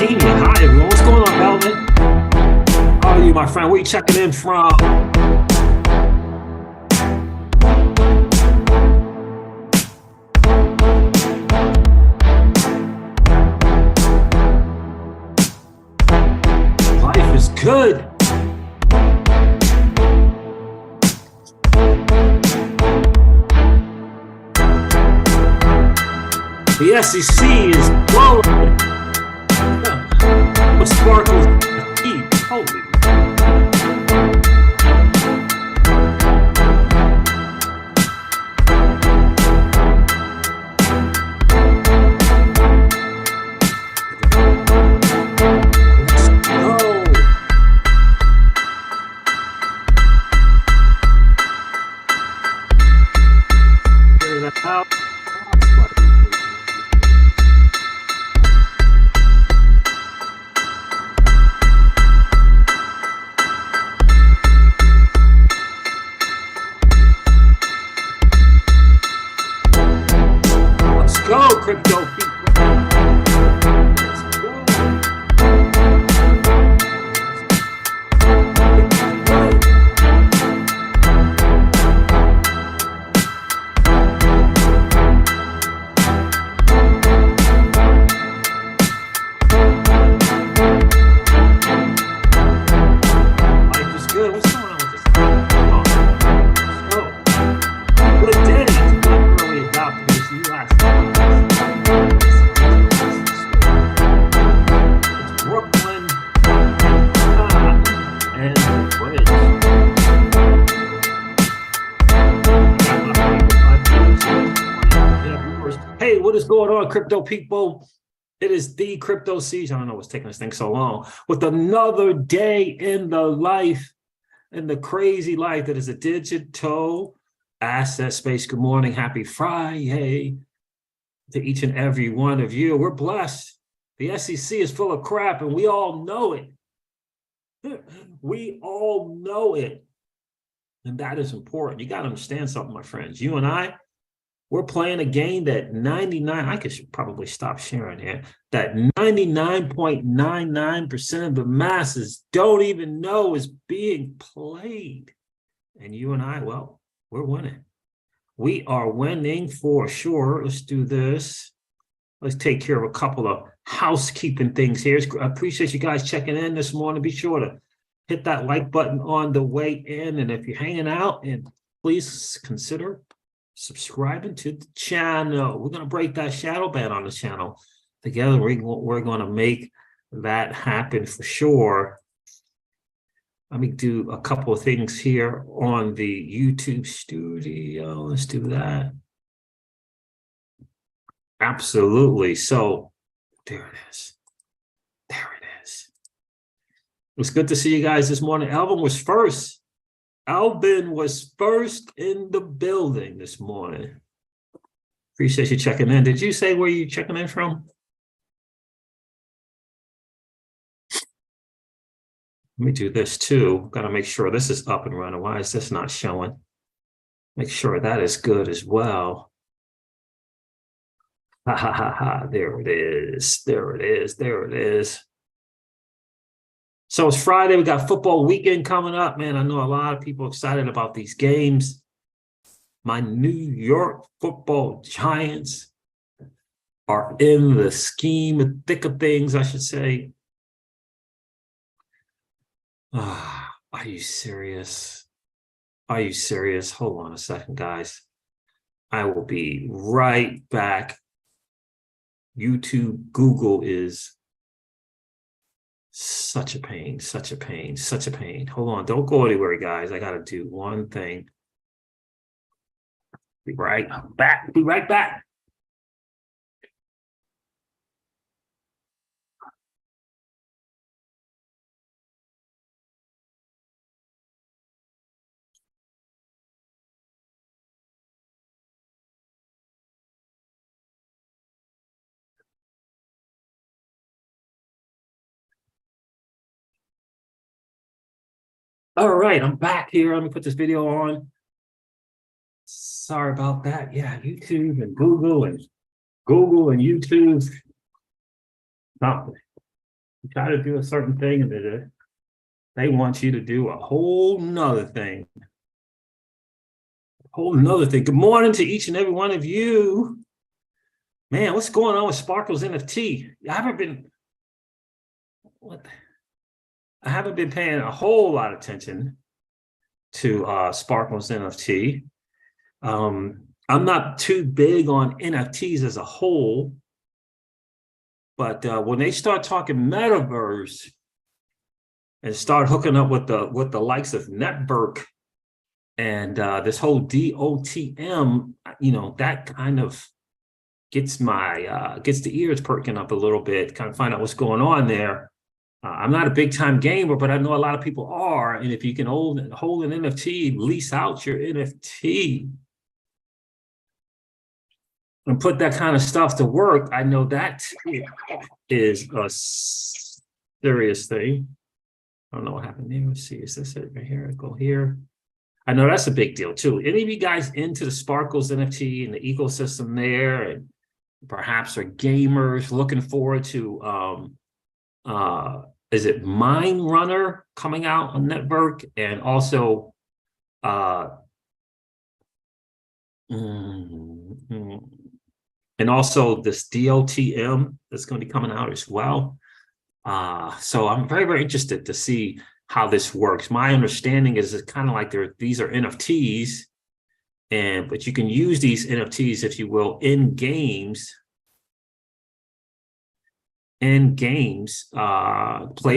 Bohemian. Hi, everyone. What's going on, Melvin? How are you, my friend? Where you checking in from? Life is good. The SEC is blowing. What sparkles deep? Holy. Let's go. Go, crypto people. Let's go. Life is good. What's going on with this? Let's go. Good day to be early adopters. You last time. Brooklyn and the bridge. Hey, what is going on, crypto people? It is the crypto season. I don't know what's taking this thing so long. With another day in the life, in the crazy life that is a digital asset space. Good morning. Happy Friday to each and every one of you. We're blessed. The SEC is full of crap, and we all know it. We all know it. And that is important. You got to understand something, my friends. You and I, we're playing a game that 99, I should probably stop sharing here, that 99.99% of the masses don't even know is being played. And you and I, well, we're winning. We are winning for sure. Let's do this. Let's take care of a couple of housekeeping things here. I appreciate you guys checking in this morning. Be sure to hit that like button on the way in. And if you're hanging out, and please consider subscribing to the channel. We're going to break that shadow ban on the channel. Together, we're going to make that happen for sure. Let me do a couple of things here on the YouTube studio. Let's do that. Absolutely. So there it is. There it is. It was good to see you guys this morning. Alvin was first. Alvin was first in the building this morning. Appreciate you checking in. Did you say where you checking in from? Let me do this too. Got to make sure this is up and running. Why is this not showing? Make sure that is good as well. Ha ha ha ha. There it is. There it is. There it is. So it's Friday. We got football weekend coming up. Man, I know a lot of people excited about these games. My New York football Giants are in the scheme, the thick of things, I should say. Are you serious? Are you serious? Hold on a second, guys. I will be right back. YouTube, Google is such a pain, such a pain, such a pain. Hold on, don't go anywhere, guys. I got to do one thing. Be right back. Be right back. All right, I'm back here. Let me put this video on. Sorry about that. Yeah, YouTube and Google and YouTube. Something. You try to do a certain thing and they want you to do a whole nother thing. Whole nother thing. Good morning to each and every one of you. Man, what's going on with Sparkle's NFT? I haven't been paying a whole lot of attention to Sparkle's NFT. I'm not too big on NFTs as a whole, but when they start talking Metaverse and start hooking up with the likes of Network and this whole DOTM, that kind of gets the ears perking up a little bit, kind of find out what's going on there. I'm not a big time gamer, but I know a lot of people are. And if you can hold an NFT, lease out your NFT and put that kind of stuff to work, I know that is a serious thing. I don't know what happened there. Let's see. Is this it right here? I go here. I know that's a big deal too. Any of you guys into the Sparkles NFT and the ecosystem there, and perhaps are gamers looking forward to is it Mine Runner coming out on Network, and also this DOTM that's going to be coming out as well. So I'm very, very interested to see how this works. My understanding is it's kind of like these are NFTs, but you can use these NFTs, if you will, in games, play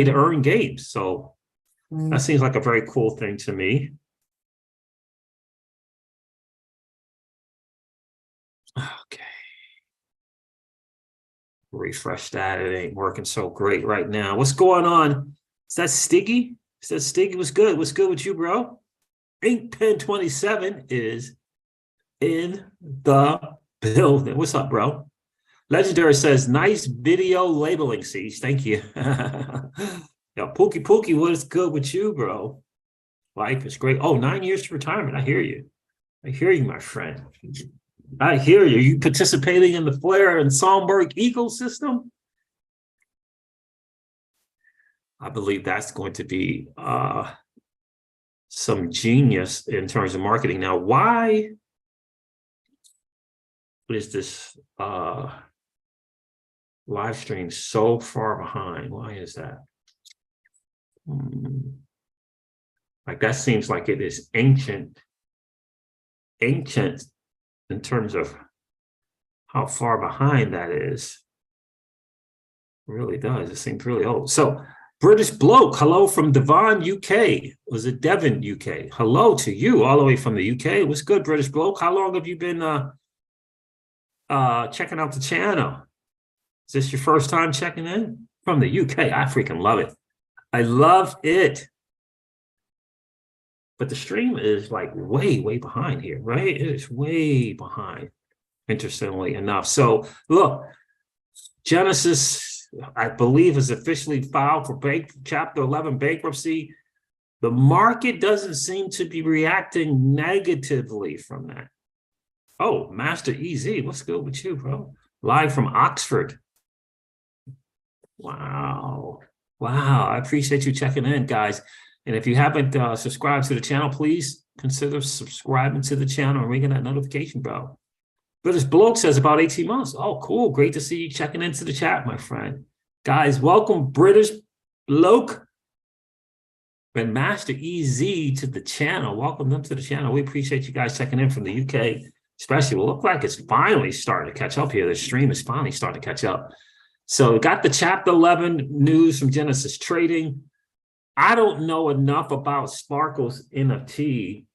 to earn games. So that seems like a very cool thing to me. Okay. Refresh that. It ain't working so great right now. What's going on? Is that Stiggy? Is that Stiggy? What's good? What's good with you, bro? Ink Pen 27 is in the building. What's up, bro? Legendary says, nice video labeling, Siege. Thank you. Yo, Pookie, what is good with you, bro? Life is great. Oh, 9 years to retirement. I hear you. I hear you, my friend. I hear you. You participating in the Flair and Songbird ecosystem? I believe that's going to be some genius in terms of marketing. Now, why is this live stream so far behind? Why is that? Like, that seems like it is ancient in terms of how far behind that is. It really does. It seems really old. So, British bloke, hello from Devon, UK. Was it Devon, UK? Hello to you all the way from the UK. What's good, British bloke? How long have you been checking out the channel? Is this your first time checking in? From the UK. I freaking love it. I love it. But the stream is like way, way behind here, right? It is way behind, interestingly enough. So look, Genesis, I believe, is officially filed for Chapter 11 bankruptcy. The market doesn't seem to be reacting negatively from that. Oh, Master EZ, what's good with you, bro? Live from Oxford. Wow. I appreciate you checking in, guys. And if you haven't subscribed to the channel, please consider subscribing to the channel and ringing that notification bell. British bloke says about 18 months. Oh, cool. Great to see you checking into the chat, my friend. Guys, welcome British bloke and Master EZ to the channel. Welcome them to the channel. We appreciate you guys checking in from the UK, especially. Well, look like it's finally starting to catch up here. The stream is finally starting to catch up. So we got the Chapter 11 news from Genesis Trading. I don't know enough about Sparkle's NFT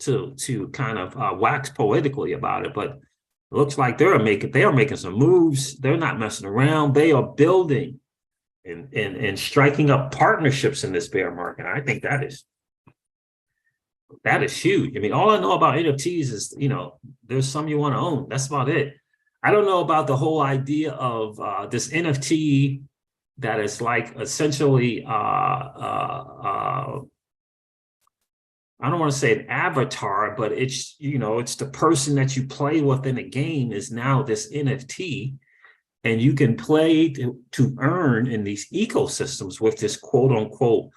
to kind of wax poetically about it, but it looks like they are making some moves. They're not messing around. They are building and striking up partnerships in this bear market. I think that is huge. I mean, all I know about NFTs is, there's some you want to own. That's about it. I don't know about the whole idea of this NFT that is like essentially, I don't want to say an avatar, but it's, it's the person that you play with in a game is now this NFT. And you can play to earn in these ecosystems with this quote unquote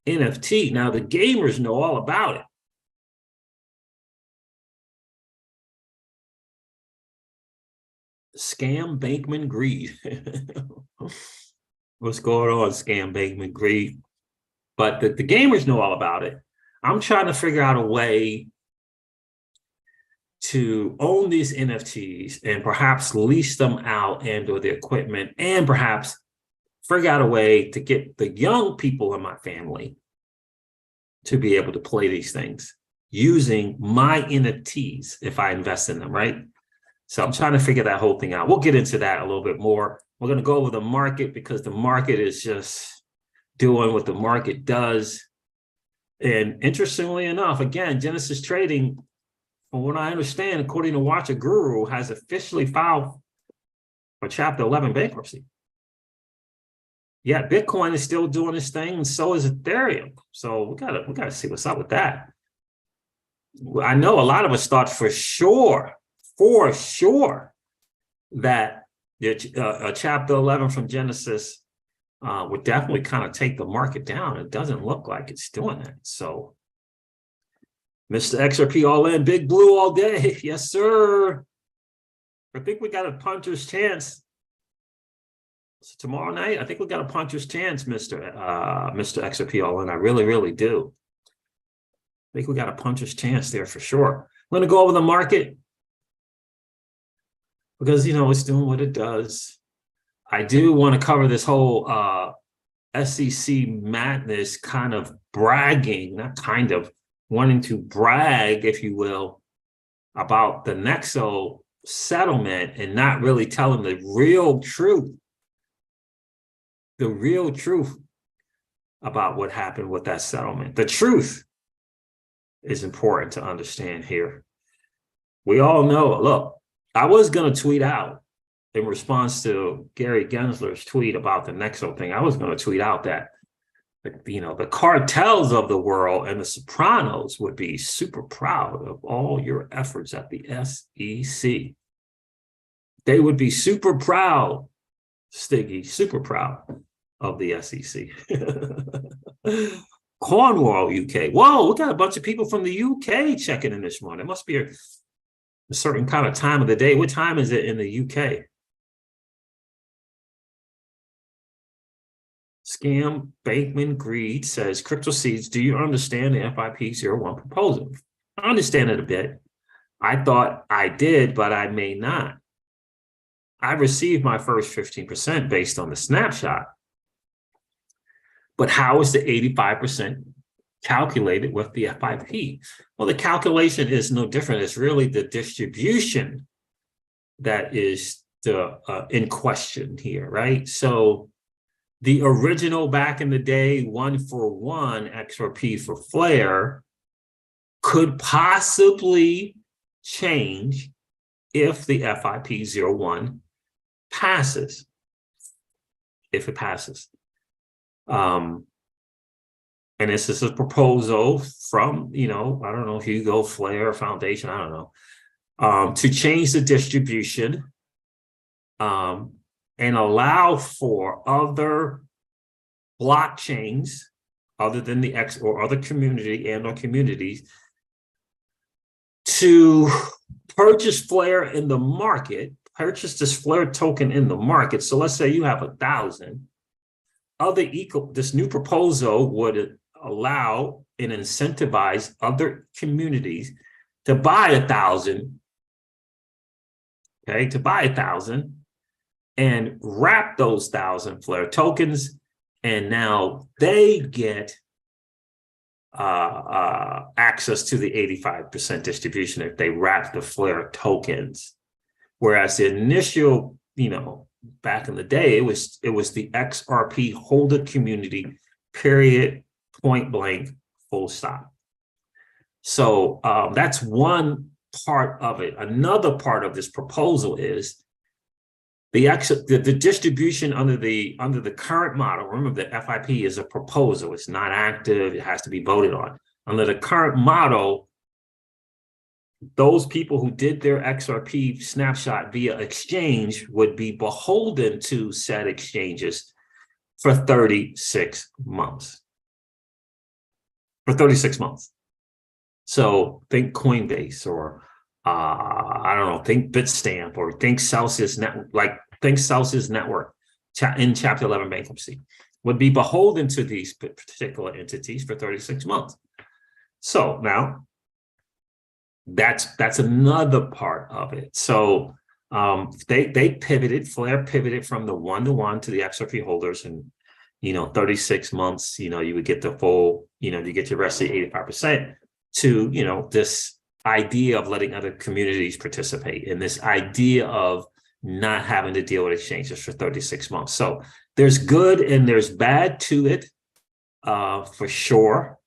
NFT. Now, the gamers know all about it. Scam, Bankman, greed. What's going on, scam, Bankman, greed? But the gamers know all about it. I'm trying to figure out a way to own these NFTs and perhaps lease them out and or the equipment, and perhaps figure out a way to get the young people in my family to be able to play these things using my NFTs if I invest in them, right? So I'm trying to figure that whole thing out. We'll get into that a little bit more. We're going to go over the market because the market is just doing what the market does. And interestingly enough, again, Genesis Trading, from what I understand, according to Watcher Guru, has officially filed for Chapter 11 bankruptcy. Yet Bitcoin is still doing its thing, and so is Ethereum. So we gotta see what's up with that. I know a lot of us thought for sure that Chapter 11 from Genesis would definitely kind of take the market down. It doesn't look like it's doing that. So Mr. XRP all in, big blue all day. Yes, sir. I think we got a puncher's chance. So tomorrow night, I think we got a puncher's chance, Mr. XRP all in. I really, really do. I think we got a puncher's chance there for sure. I'm going to go over the market because, you know, it's doing what it does. I do want to cover this whole SEC madness, kind of bragging, not kind of, wanting to brag, if you will, about the Nexo settlement and not really telling the real truth about what happened with that settlement. The truth is important to understand here. We all know, look, I was going to tweet out in response to Gary Gensler's tweet about the Nexo thing. I was going to tweet out that, you know, the cartels of the world and the Sopranos would be super proud of all your efforts at the SEC. They would be super proud, Stiggy, super proud of the SEC. Cornwall, UK. Whoa, we got a bunch of people from the UK checking in this morning. It must be a certain kind of time of the day. What time is it in the UK? Scam Bankman Greed says, Crypto Seeds, do you understand the FIP01 proposal? I understand it a bit. I thought I did, but I may not. I received my first 15% based on the snapshot. But how is the 85% calculated with the FIP? Well, the calculation is no different. It's really the distribution that is in question here, right? So the original back in the day 1-for-1 XRP for Flare could possibly change if the FIP01 passes, if it passes. And this is a proposal from, you know, I don't know, Hugo Flare Foundation, I don't know, to change the distribution and allow for other blockchains other than the X or other community and or communities to purchase Flare in the market, purchase this Flare token in the market. So let's say you have 1,000. This new proposal would allow and incentivize other communities to buy 1,000, okay, to buy 1,000 and wrap those 1,000 Flare tokens, and now they get access to the 85% distribution if they wrap the Flare tokens. Whereas the initial, you know, back in the day, it was the XRP holder community, period, point blank, full stop. So that's one part of it. Another part of this proposal is the distribution under the current model. Remember, the FIP is a proposal. It's not active. It has to be voted on. Under the current model, those people who did their XRP snapshot via exchange would be beholden to said exchanges for 36 months. For 36 months. So think Coinbase or I don't know, think Bitstamp or think Celsius Network, think Celsius Network in Chapter 11 bankruptcy would be beholden to these particular entities for 36 months. So now that's another part of it. So they pivoted, Flare pivoted from the one-to-one to the XRP holders, and 36 months, you would get the full, you get your rest of the 85% to, this idea of letting other communities participate, and this idea of not having to deal with exchanges for 36 months. So there's good and there's bad to it, for sure.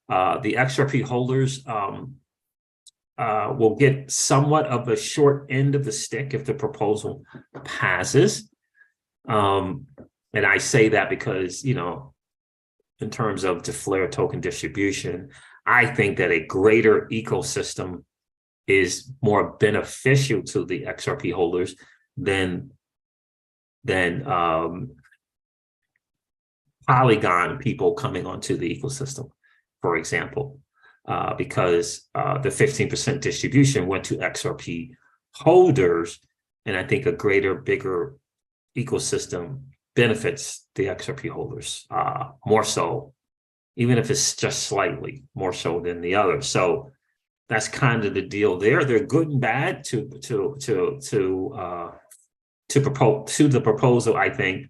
The XRP holders will get somewhat of a short end of the stick if the proposal passes. And I say that because, in terms of the Flare token distribution, I think that a greater ecosystem is more beneficial to the XRP holders than Polygon people coming onto the ecosystem, for example, because the 15% distribution went to XRP holders, and I think a greater, bigger ecosystem benefits the XRP holders more so, even if it's just slightly more so than the others. So that's kind of the deal there. They're good and bad to the proposal, I think,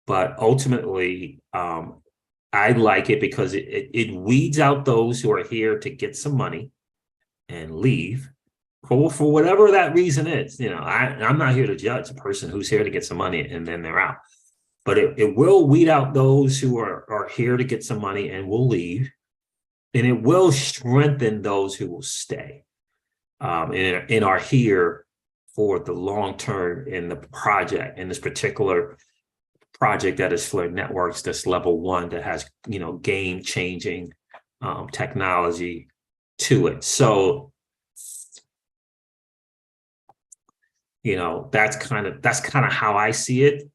but ultimately I like it because it weeds out those who are here to get some money and leave for whatever that reason is. I'm not here to judge a person who's here to get some money and then they're out. But it will weed out those who are here to get some money and will leave. And it will strengthen those who will stay and are here for the long term in the project, in this particular project that is Flare Networks, that's level 1, that has, game-changing technology to it. So, that's kind of how I see it.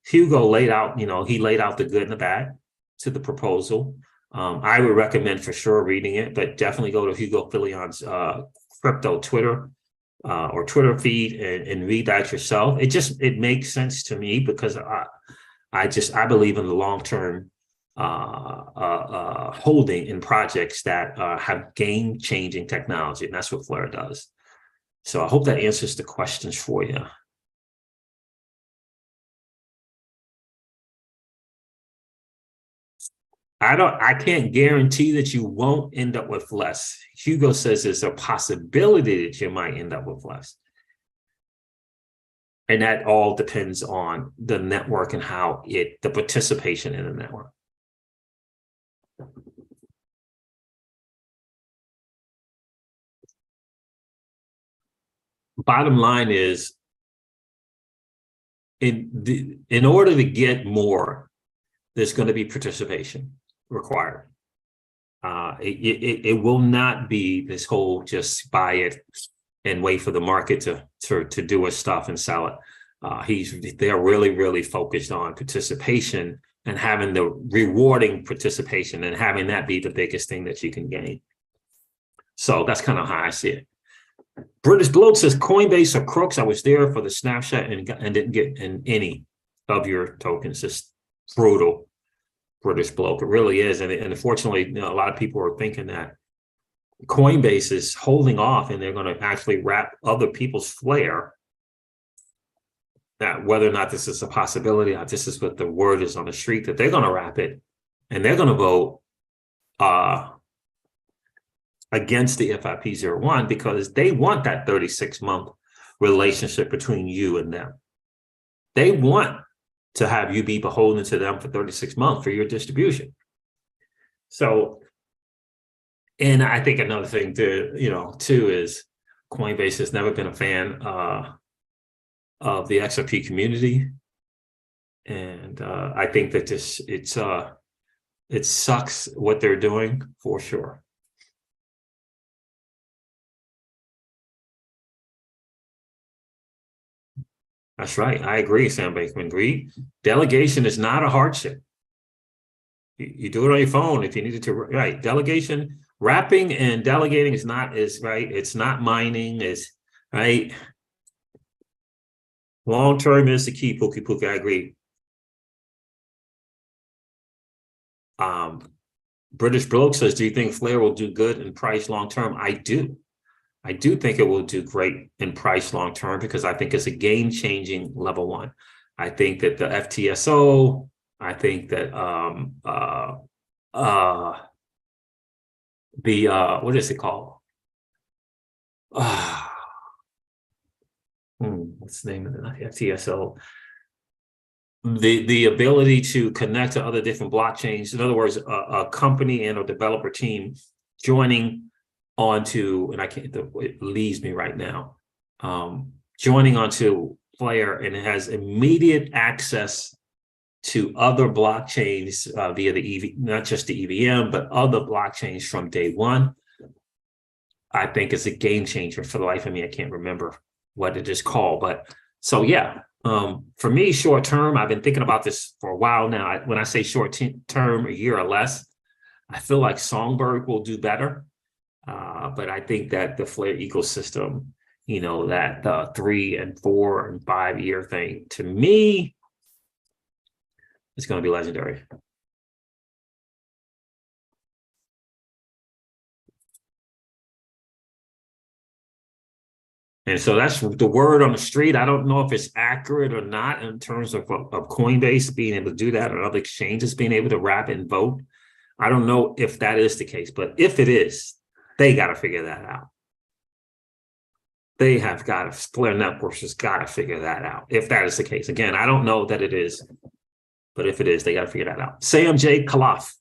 Hugo laid out, he laid out the good and the bad to the proposal. I would recommend for sure reading it, but definitely go to Hugo Fillion's crypto Twitter or Twitter feed and read that yourself. It makes sense to me because I believe in the long-term holding in projects that have game-changing technology, and that's what Flare does. So I hope that answers the questions for you. I can't guarantee that you won't end up with less. Hugo says there's a possibility that you might end up with less. And that all depends on the network and the participation in the network. Bottom line is, in order to get more, there's going to be participation required. It will not be this whole just buy it and wait for the market to do its stuff and sell it. They're really focused on participation and having the rewarding participation and having that be the biggest thing that you can gain. So that's kind of how I see it. British Bloat says Coinbase or crooks. I was there for the snapshot and didn't get in any of your tokens. Just brutal, British Bloat. It really is. And unfortunately, a lot of people are thinking that Coinbase is holding off and they're going to actually wrap other people's Flare. That whether or not this is a possibility, this is what the word is on the street, that they're going to wrap it and they're going to vote against the FIP01 because they want that 36-month relationship between you and them. They want to have you be beholden to them for 36 months for your distribution. So, and I think another thing too is Coinbase has never been a fan of the XRP community. And I think that it sucks what they're doing for sure. That's right. I agree, Sam Bankman. Agree. Delegation is not a hardship. You do it on your phone if you needed to. Right. Delegation, wrapping and delegating is right. It's not mining. Is right. Long term is the key. Pookie Pookie. I agree. British Bloke says, do you think Flair will do good in price long term? I do. I do think it will do great in price long term because I think it's a game changing level one. I think that the FTSO, I think that what is it called? What's the name of the FTSO? The ability to connect to other different blockchains. In other words, a company and a developer team joining onto, and I can't, it leaves me right now, joining onto Flare, and it has immediate access to other blockchains via the EV, not just the EVM, but other blockchains from day one. I think it's a game changer. For the life of me, I can't remember what it is called, but so yeah. For me, short term, I've been thinking about this for a while now. When I say short term, a year or less, I feel like Songbird will do better. But I think that the Flare ecosystem, that the 3 and 4 and 5 year thing, to me, is going to be legendary. And so that's the word on the street. I don't know if it's accurate or not in terms of Coinbase being able to do that or other exchanges being able to wrap and vote. I don't know if that is the case, but if it is, they got to figure that out. They have got to, Flare Networks has got to figure that out. If that is the case. Again, I don't know that it is, but if it is, they got to figure that out. Sam J. Kalaf,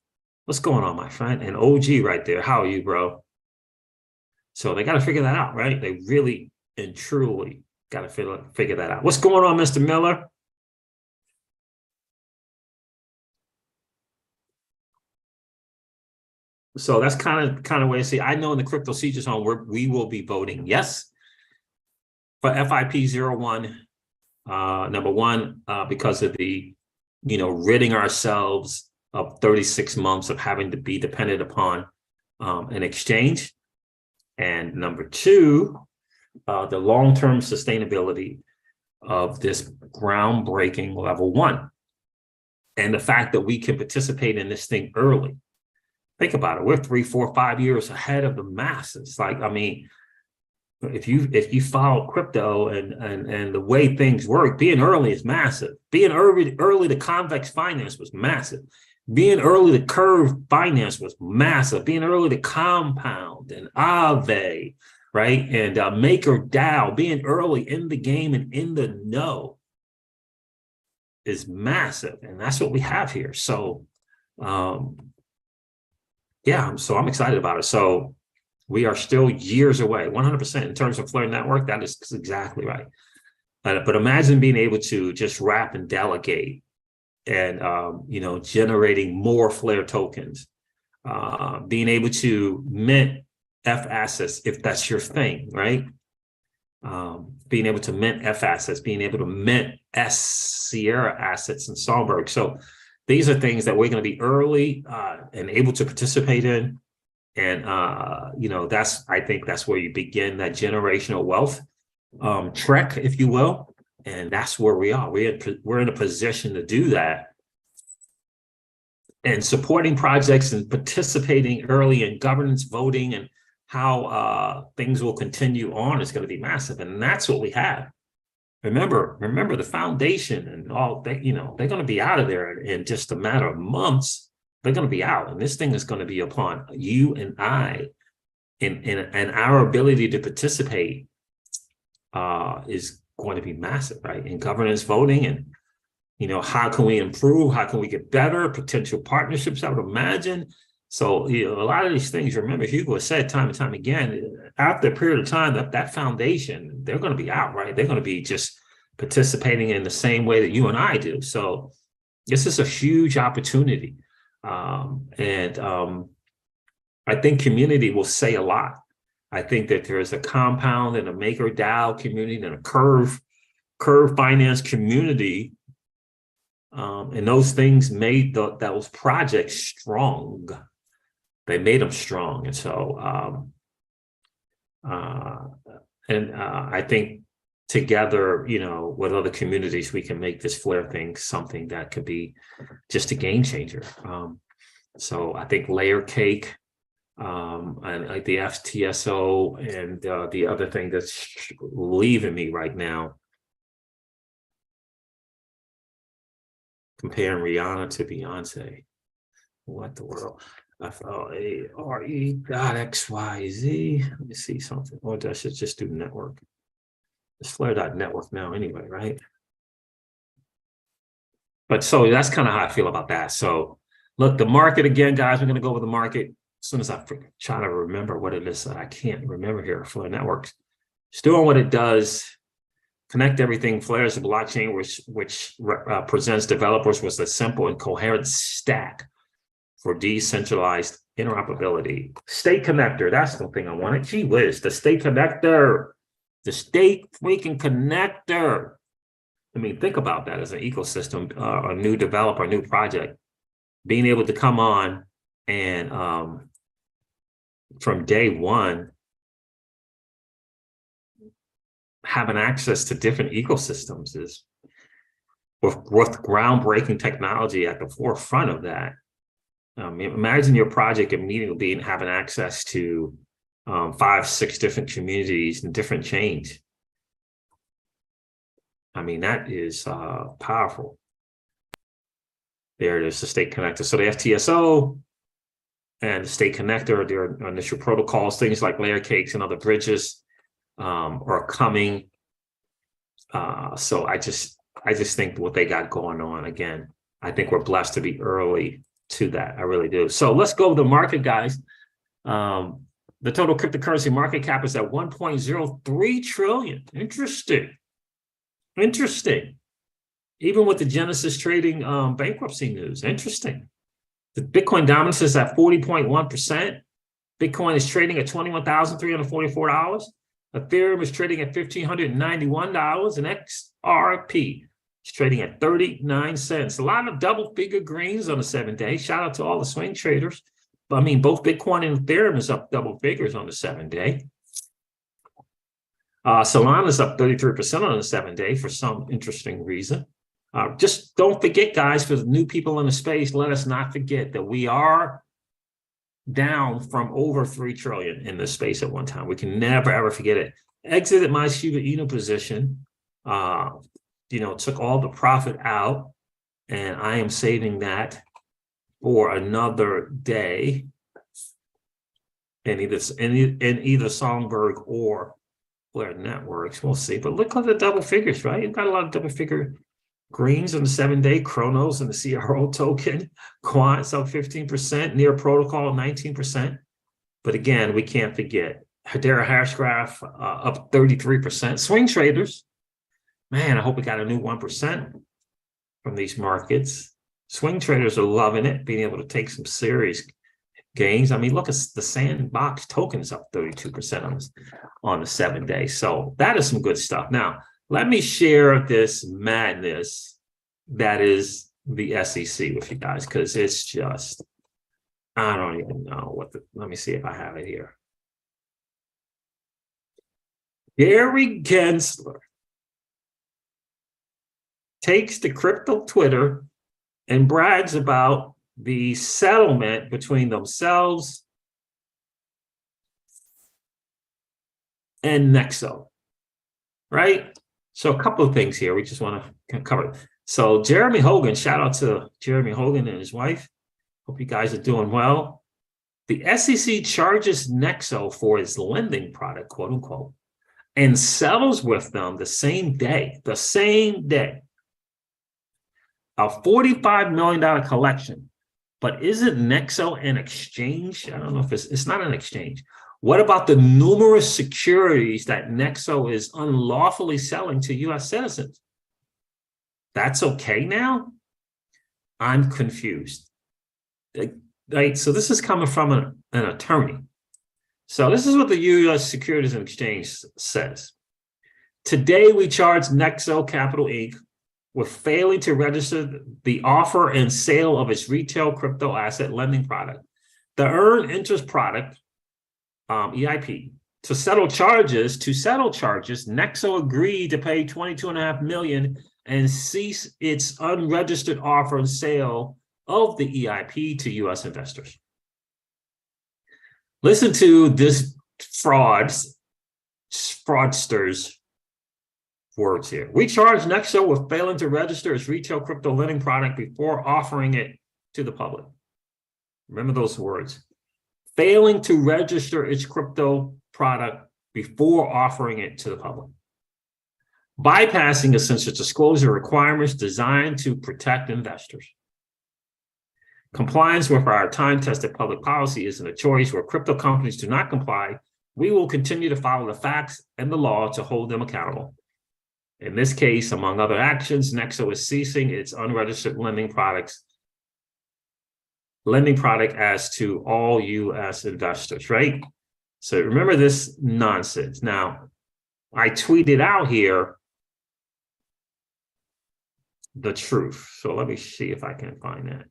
what's going on, my friend? And OG right there. How are you, bro? So they got to figure that out, right? They really and truly got to figure that out. What's going on, Mr. Miller? So that's kind of way to see. I know in the Crypto Seizure Zone, we will be voting yes for FIP01, number one, because of the, ridding ourselves of 36 months of having to be dependent upon an exchange. And number two, the long-term sustainability of this groundbreaking level one. And the fact that we can participate in this thing early. Think about it. We're 3, 4, 5 years ahead of the masses. Like, I mean, if you follow crypto and the way things work, being early is massive. Being early to convex finance was massive. Being early to curve finance was massive. Being early to compound and Aave, right? And MakerDAO, being early in the game and in the know is massive. And that's what we have here. So, yeah, so I'm excited about it. So we are still years away, 100% in terms of Flare Network. That is exactly right. But imagine being able to just wrap and delegate and, generating more Flare tokens, being able to mint F assets, if that's your thing, right? Being able to mint F assets, being able to mint S Sierra assets and Songbird. So these are things that we're going to be early and able to participate in. And, I think that's where you begin that generational wealth trek, if you will. And that's where we are. We're in a position to do that. And supporting projects and participating early in governance, voting, and how things will continue on is going to be massive. And that's what we have. Remember the foundation and all that, they're going to be out of there in just a matter of months. They're going to be out. And this thing is going to be upon you and I, and our ability to participate is going to be massive, right? In governance, voting, and, how can we improve? How can we get better? Potential partnerships, I would imagine. So, a lot of these things, remember, Hugo has said time and time again, after a period of time, that foundation, they're going to be out, right? They're going to be just participating in the same way that you and I do. So this is a huge opportunity I think community will say a lot. I think that there's a compound and a maker DAO community and a curve finance community. And those things made those projects strong. They made them strong. And so, I think together, with other communities, we can make this Flare thing something that could be just a game changer. So I think Layer Cake, and like the FTSO and the other thing that's leaving me right now, comparing Rihanna to Beyonce. What the world? FLARE.XYZ. Let me see something. Or I should just do network. It's Flare.network now anyway, right? But so that's kind of how I feel about that. So look, the market again, guys, we're going to go over the market as soon as I try to remember what it is that I can't remember here. Flare Networks. It's doing what it does. Connect everything. Flare is a blockchain which presents developers with a simple and coherent stack for decentralized interoperability. State connector, that's the thing I wanted. Gee whiz, the state connector. The state freaking connector. I mean, think about that as an ecosystem, a new developer, a new project, being able to come on and from day one, having access to different ecosystems is with groundbreaking technology at the forefront of that. Imagine your project immediately having access to 5, 6 different communities and different chains. I mean, that is powerful. There it is, the state connector. So the FTSO and the state connector, their initial protocols, things like layer cakes and other bridges are coming. So I just think what they got going on, again, I think we're blessed to be early to that. I really do. So let's go to the market, guys. The total cryptocurrency market cap is at 1.03 trillion. Interesting. Even with the Genesis Trading bankruptcy news, interesting. The Bitcoin dominance is at 40.1%. Bitcoin is trading at $21,344. Ethereum is trading at $1,591, and XRP is trading at 39 cents. A lot of double-figure greens on the 7-day. Shout out to all the swing traders. But I mean, both Bitcoin and Ethereum is up double figures on the 7-day. Solana is up 33% on the 7-day for some interesting reason. Just don't forget, guys, for the new people in the space, let us not forget that we are down from over 3 trillion in this space at one time. We can never, ever forget it. Exited my Shiba Inu position, took all the profit out, and I am saving that for another day in either Songbird or Flare Networks. We'll see. But look at the double figures, right? You've got a lot of double figure greens on the 7-day, Chronos and the CRO token, Quant's up 15%, Near Protocol 19%. But again, we can't forget Hedera Hashgraph up 33%. Swing traders, man, I hope we got a new 1% from these markets. Swing traders are loving it, being able to take some serious gains. I mean, look at the Sandbox token is up 32% on the 7-day. So that is some good stuff. Now, let me share this madness that is the SEC with you guys, because it's just, I don't even know let me see if I have it here. Gary Gensler takes to crypto Twitter and brags about the settlement between themselves and Nexo, right? So a couple of things here we just want to cover. So Jeremy Hogan, shout out to Jeremy Hogan and his wife. Hope you guys are doing well. The SEC charges Nexo for its lending product, quote unquote, and settles with them the same day. A $45 million collection. But isn't Nexo an exchange? I don't know if it's not an exchange. What about the numerous securities that Nexo is unlawfully selling to U.S. citizens? That's okay now? I'm confused. Right? So this is coming from an attorney. So this is what the U.S. Securities and Exchange says. Today, we charge Nexo Capital Inc. with failing to register the offer and sale of its retail crypto asset lending product, the earned interest product, EIP. To settle charges, Nexo agreed to pay $22.5 million and cease its unregistered offer and sale of the EIP to U.S. investors. Listen to this fraudster's words here. We charge Nexo with failing to register its retail crypto lending product before offering it to the public. Remember those words. Failing to register its crypto product before offering it to the public. Bypassing essential disclosure requirements designed to protect investors. Compliance with our time-tested public policy isn't a choice. Where crypto companies do not comply, we will continue to follow the facts and the law to hold them accountable. In this case, among other actions, Nexo is ceasing its unregistered lending product as to all U.S. investors, right? So remember this nonsense. Now, I tweeted out here the truth. So let me see if I can find that.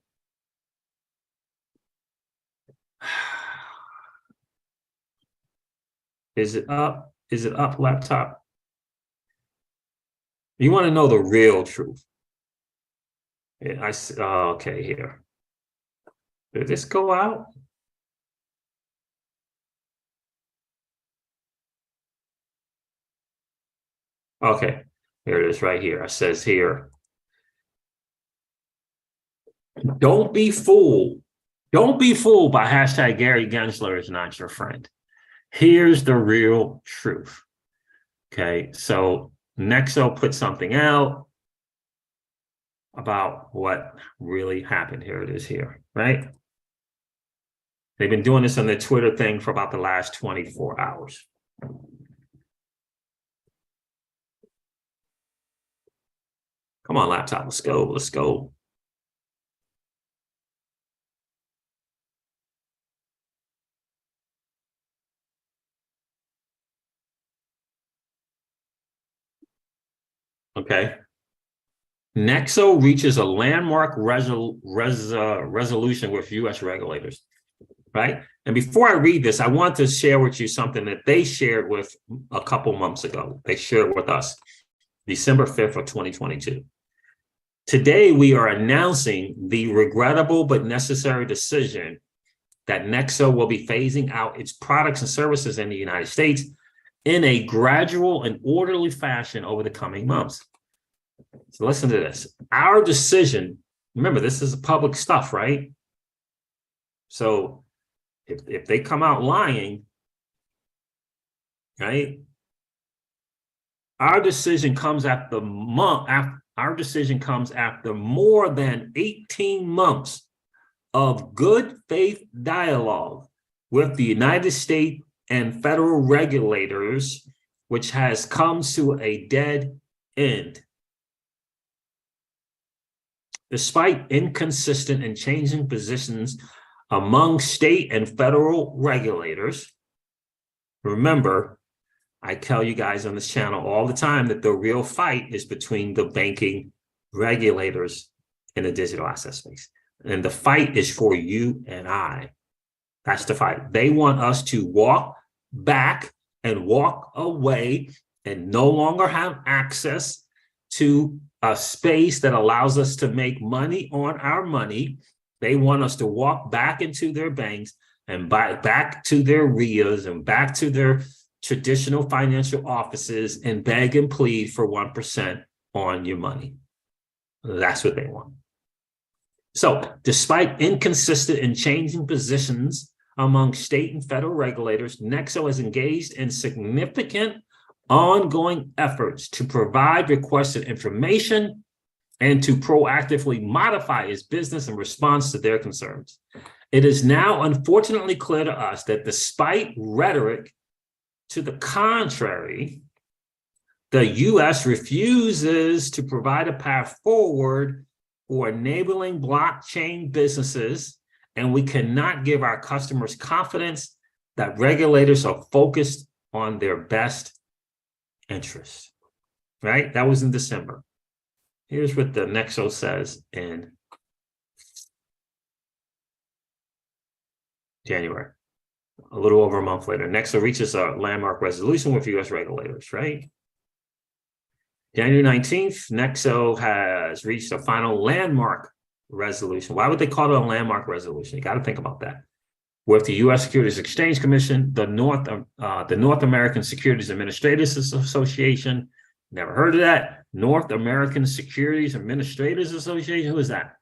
Is it up? Is it up, laptop? You want to know the real truth. Yeah, okay, here. Did this go out? Okay, here it is right here. It says here, don't be fooled. Don't be fooled by hashtag Gary Gensler is not your friend. Here's the real truth. Okay, so Nexo put something out about what really happened. Here it is here, right? They've been doing this on their Twitter thing for about the last 24 hours. Come on, laptop, let's go, let's go. Okay. Nexo reaches a landmark resolution with U.S. regulators, right? And before I read this, I want to share with you something that they shared with a couple months ago. They shared with us December 5th of 2022. Today, we are announcing the regrettable but necessary decision that Nexo will be phasing out its products and services in the United States in a gradual and orderly fashion over the coming months. So listen to this. Our decision, remember, this is public stuff, right? So if they come out lying, right? Our decision comes after more than 18 months of good faith dialogue with the United States and federal regulators, which has come to a dead end. Despite inconsistent and changing positions among state and federal regulators, remember, I tell you guys on this channel all the time that the real fight is between the banking regulators in the digital asset space. And the fight is for you and I. That's the fight. They want us to walk back and walk away and no longer have access to a space that allows us to make money on our money. They want us to walk back into their banks and back to their RIAs and back to their traditional financial offices and beg and plead for 1% on your money. That's what they want. So despite inconsistent and changing positions among state and federal regulators, Nexo is engaged in significant ongoing efforts to provide requested information and to proactively modify its business in response to their concerns. It is now unfortunately clear to us that despite rhetoric to the contrary, the U.S. refuses to provide a path forward for enabling blockchain businesses and we cannot give our customers confidence that regulators are focused on their best interests, right? That was in December. Here's what the Nexo says in January, a little over a month later. Nexo reaches a landmark resolution with U.S. regulators, right? January 19th, Nexo has reached a final landmark resolution. Why would they call it a landmark resolution? You got to think about that. With the U.S. Securities Exchange Commission, the North American Securities Administrators Association, never heard of that. North American Securities Administrators Association, who is that?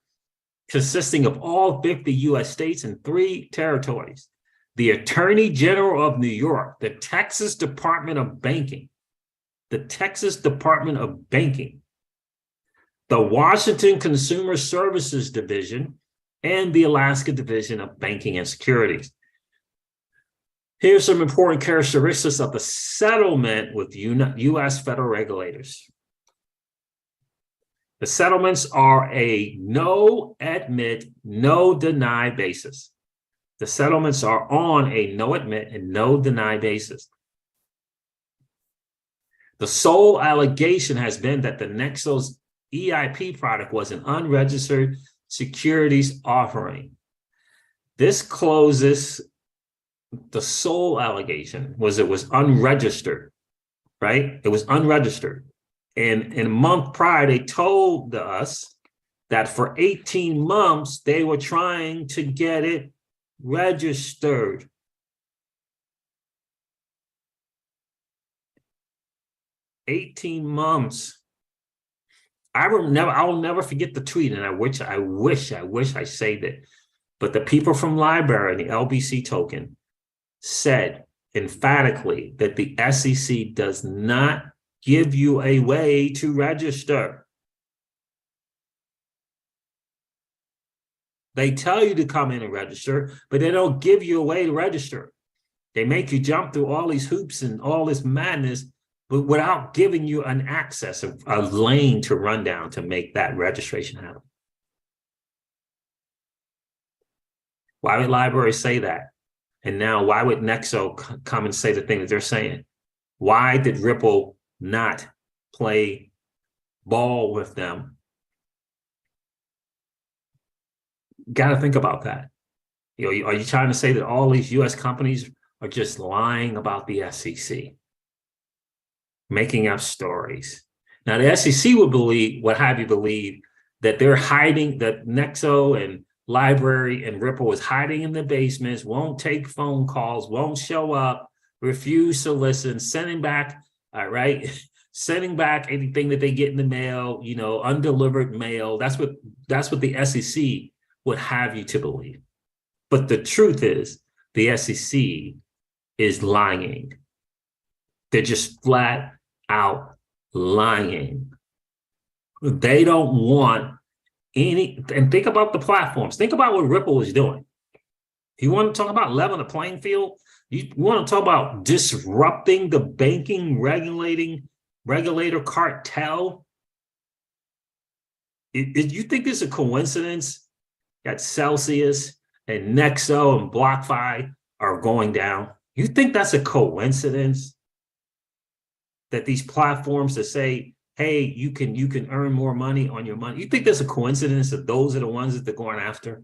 Consisting of all 50 U.S. states and 3 territories. The Attorney General of New York, the Texas Department of Banking, the Texas Department of Banking, the Washington Consumer Services Division, and the Alaska Division of Banking and Securities. Here's some important characteristics of the settlement with U.S. federal regulators. The settlements are a no admit, no deny basis. The settlements are on a no admit and no deny basis. The sole allegation has been that the Nexo's EIP product was an unregistered securities offering. This closes the sole allegation was it was unregistered, right? It was unregistered. And in a month prior, they told us that for 18 months, they were trying to get it registered. $18 months. I'll never forget the tweet, and I wish I saved it. But the people from Library and the LBC token said emphatically that the SEC does not give you a way to register. They tell you to come in and register, but they don't give you a way to register. They make you jump through all these hoops and all this madness, but without giving you an access, a lane to run down to make that registration happen. Why would Library say that? And now why would Nexo come and say the thing that they're saying? Why did Ripple not play ball with them? Got to think about that. You know, are you trying to say that all these U.S. companies are just lying about the SEC, making up stories? Now, the SEC would have you believe that they're hiding, that Nexo and Library and Ripple is hiding in the basements, won't take phone calls, won't show up, refuse to listen, sending back, sending back anything that they get in the mail, you know, undelivered mail. That's what the SEC would have you to believe. But the truth is, the SEC is lying. They're just flat out lying. They don't want any, and think about the platforms. Think about what Ripple is doing. You want to talk about leveling the playing field? You want to talk about disrupting the banking regulator cartel? You think this is a coincidence that Celsius and Nexo and BlockFi are going down? You think that's a coincidence that these platforms that say, hey, you can earn more money on your money? You think there's a coincidence that those are the ones that they're going after?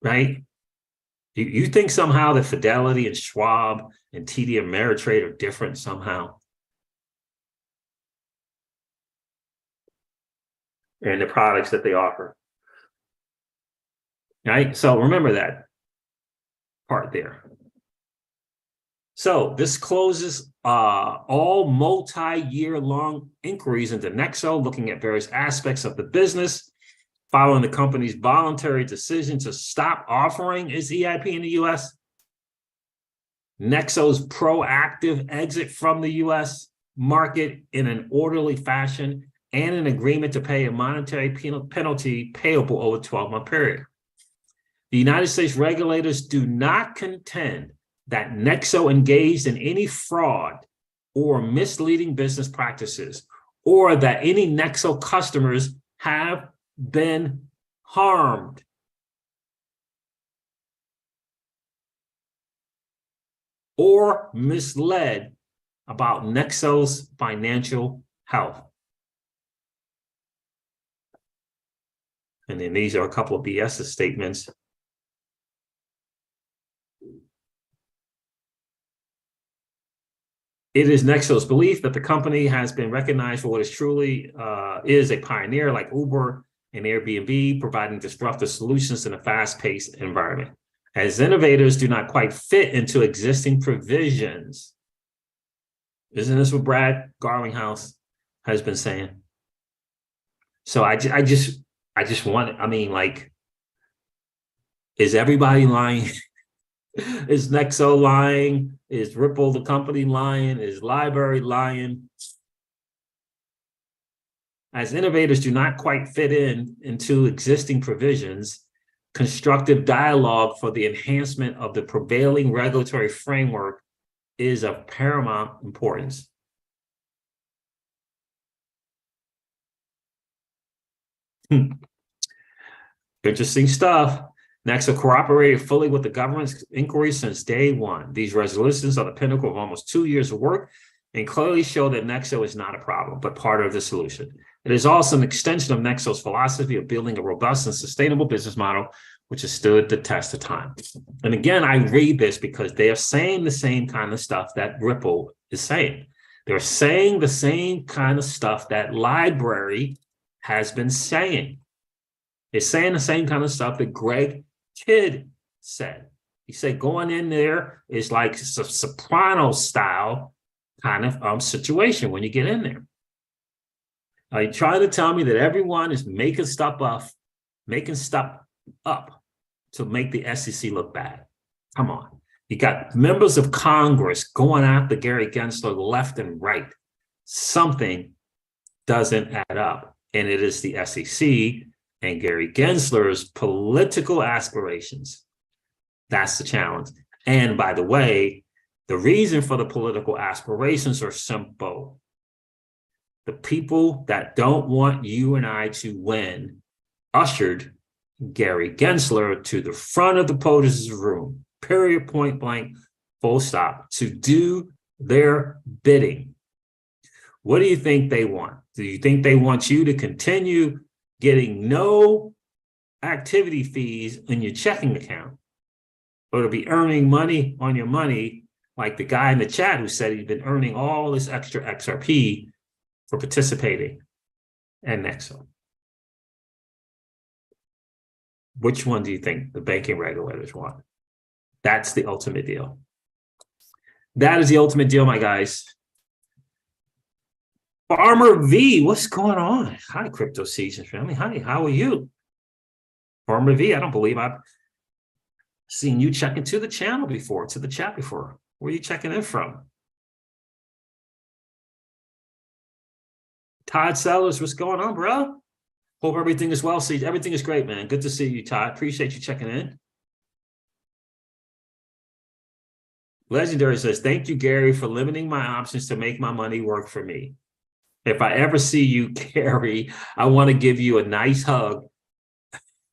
Right? You think somehow that Fidelity and Schwab and TD Ameritrade are different somehow? And the products that they offer. Right? So remember that part there. So this closes all multi-year long inquiries into Nexo, looking at various aspects of the business, following the company's voluntary decision to stop offering its EIP in the US, Nexo's proactive exit from the US market in an orderly fashion, and an agreement to pay a monetary penalty payable over a 12-month period. The United States regulators do not contend that Nexo engaged in any fraud or misleading business practices, or that any Nexo customers have been harmed. Or misled about Nexo's financial health. And then these are a couple of BS statements. It is Nexo's belief that the company has been recognized for what is truly is a pioneer like Uber and Airbnb, providing disruptive solutions in a fast-paced environment. As innovators do not quite fit into existing provisions. Isn't this what Brad Garlinghouse has been saying? So I just want, I mean, like, is everybody lying? Is Nexo lying? Is Ripple, the company, lying? Is Library lying? As innovators do not quite fit into existing provisions, constructive dialogue for the enhancement of the prevailing regulatory framework is of paramount importance. Interesting stuff. Nexo cooperated fully with the government's inquiry since day one. These resolutions are the pinnacle of almost 2 years of work and clearly show that Nexo is not a problem, but part of the solution. It is also an extension of Nexo's philosophy of building a robust and sustainable business model, which has stood the test of time. And again, I read this because they are saying the same kind of stuff that Ripple is saying. They're saying the same kind of stuff that Library has been saying. It's saying the same kind of stuff that Greg Kidd said. He said going in there is like a Soprano style kind of situation when you get in there. Are you trying to tell me that everyone is making stuff up to make the SEC look bad? Come on. You got members of Congress going after Gary Gensler left and right. Something doesn't add up, and it is the SEC and Gary Gensler's political aspirations. That's the challenge. And by the way, the reason for the political aspirations are simple. The people that don't want you and I to win ushered Gary Gensler to the front of the POTUS room, period, point blank, full stop, to do their bidding. What do you think they want? Do you think they want you to continue getting no activity fees in your checking account, or to be earning money on your money, like the guy in the chat who said he'd been earning all this extra XRP for participating in Nexo? Which one do you think the banking regulators want? That's the ultimate deal. That is the ultimate deal, my guys. Farmer V, what's going on? Hi, Crypto Season family. Hi, how are you? Farmer V, I don't believe I've seen you check into the channel before, to the chat before. Where are you checking in from? Todd Sellers, what's going on, bro? Hope everything is well. See, everything is great, man. Good to see you, Todd. Appreciate you checking in. Legendary says, thank you, Gary, for limiting my options to make my money work for me. If I ever see you, Gary, I want to give you a nice hug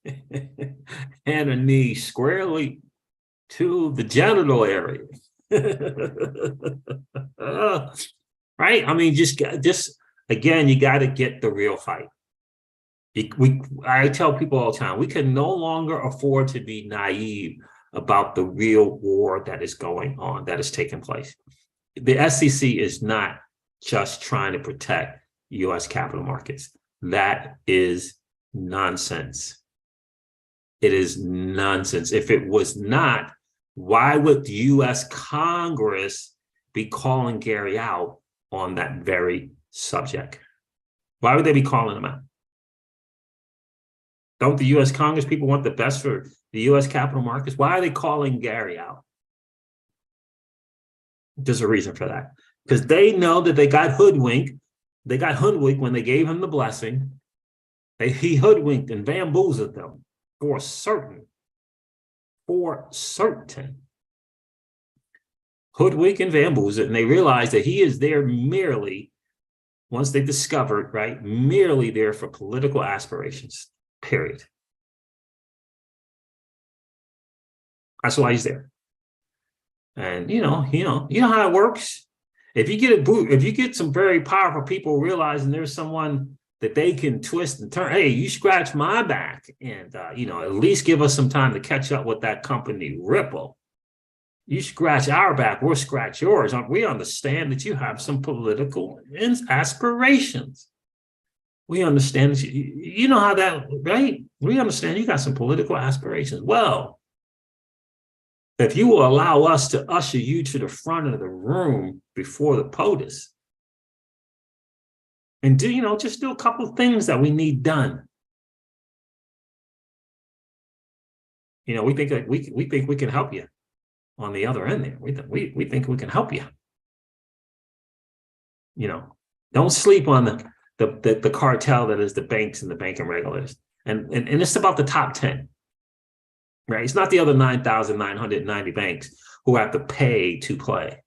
and a knee squarely to the genital area. Right? I mean, just again, you got to get the real fight. I tell people all the time, we can no longer afford to be naive about the real war that is going on, that is taking place. The SEC is not just trying to protect U.S. capital markets. That is nonsense. It is nonsense. If it was not, why would the U.S. Congress be calling Gary out on that very subject? Why would they be calling him out? Don't the U.S. Congress people want the best for the U.S. capital markets? Why are they calling Gary out? There's a reason for that. Because they know that they got hoodwinked. They got hoodwinked when they gave him the blessing. He hoodwinked and bamboozled them for certain. For certain. Hoodwinked and bamboozled. And they realize that he is there merely once they discovered, right, merely there for political aspirations, period. That's why he's there. And you know how it works. If you get some very powerful people realizing there's someone that they can twist and turn, hey, you scratch my back and at least give us some time to catch up with that company Ripple. You scratch our back, we'll scratch yours. We understand that you have some political aspirations. We understand that you know how that, right? We understand you got some political aspirations. Well, if you will allow us to usher you to the front of the room before the POTUS and just do a couple of things that we need done. We think that we think we can help you on the other end there. We think we can help you. Don't sleep on the cartel that is the banks and the banking regulators. And it's about the top 10. Right? It's not the other 9,990 banks who have to pay to play.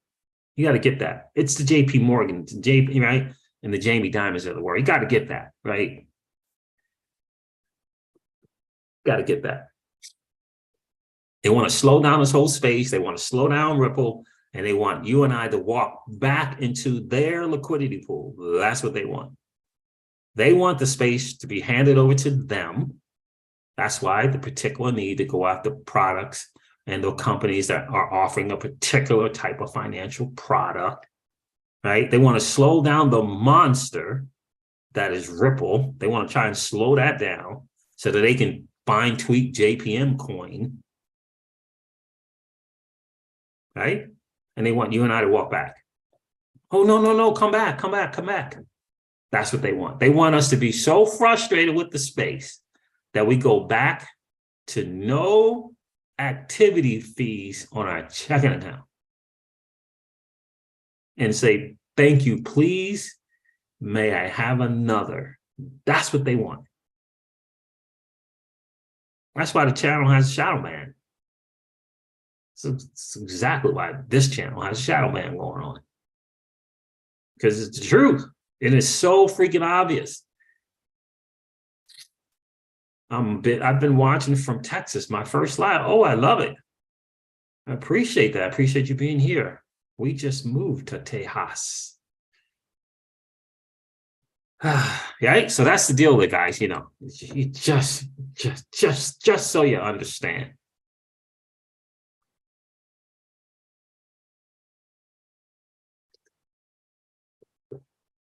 You got to get that. It's the JP Morgan, right? And the Jamie Dimons of the world. You got to get that, right? Got to get that. They want to slow down this whole space. They want to slow down Ripple, and they want you and I to walk back into their liquidity pool. That's what they want. They want the space to be handed over to them. That's why the particular need to go after products and the companies that are offering a particular type of financial product, right? They want to slow down the monster that is Ripple. They want to try and slow that down so that they can fine tweak JPM coin, right? And they want you and I to walk back. Oh, no, come back. That's what they want. They want us to be so frustrated with the space that we go back to no activity fees on our checking account and say, thank you, please. May I have another? That's what they want. That's why the channel has Shadow Man. So it's exactly why this channel has Shadow Man going on. Because it's the truth. It is so freaking obvious. I've been watching from Texas, my first live. Oh, I love it. I appreciate that. I appreciate you being here. We just moved to Tejas. Right? So that's the deal with it, guys. You just so you understand.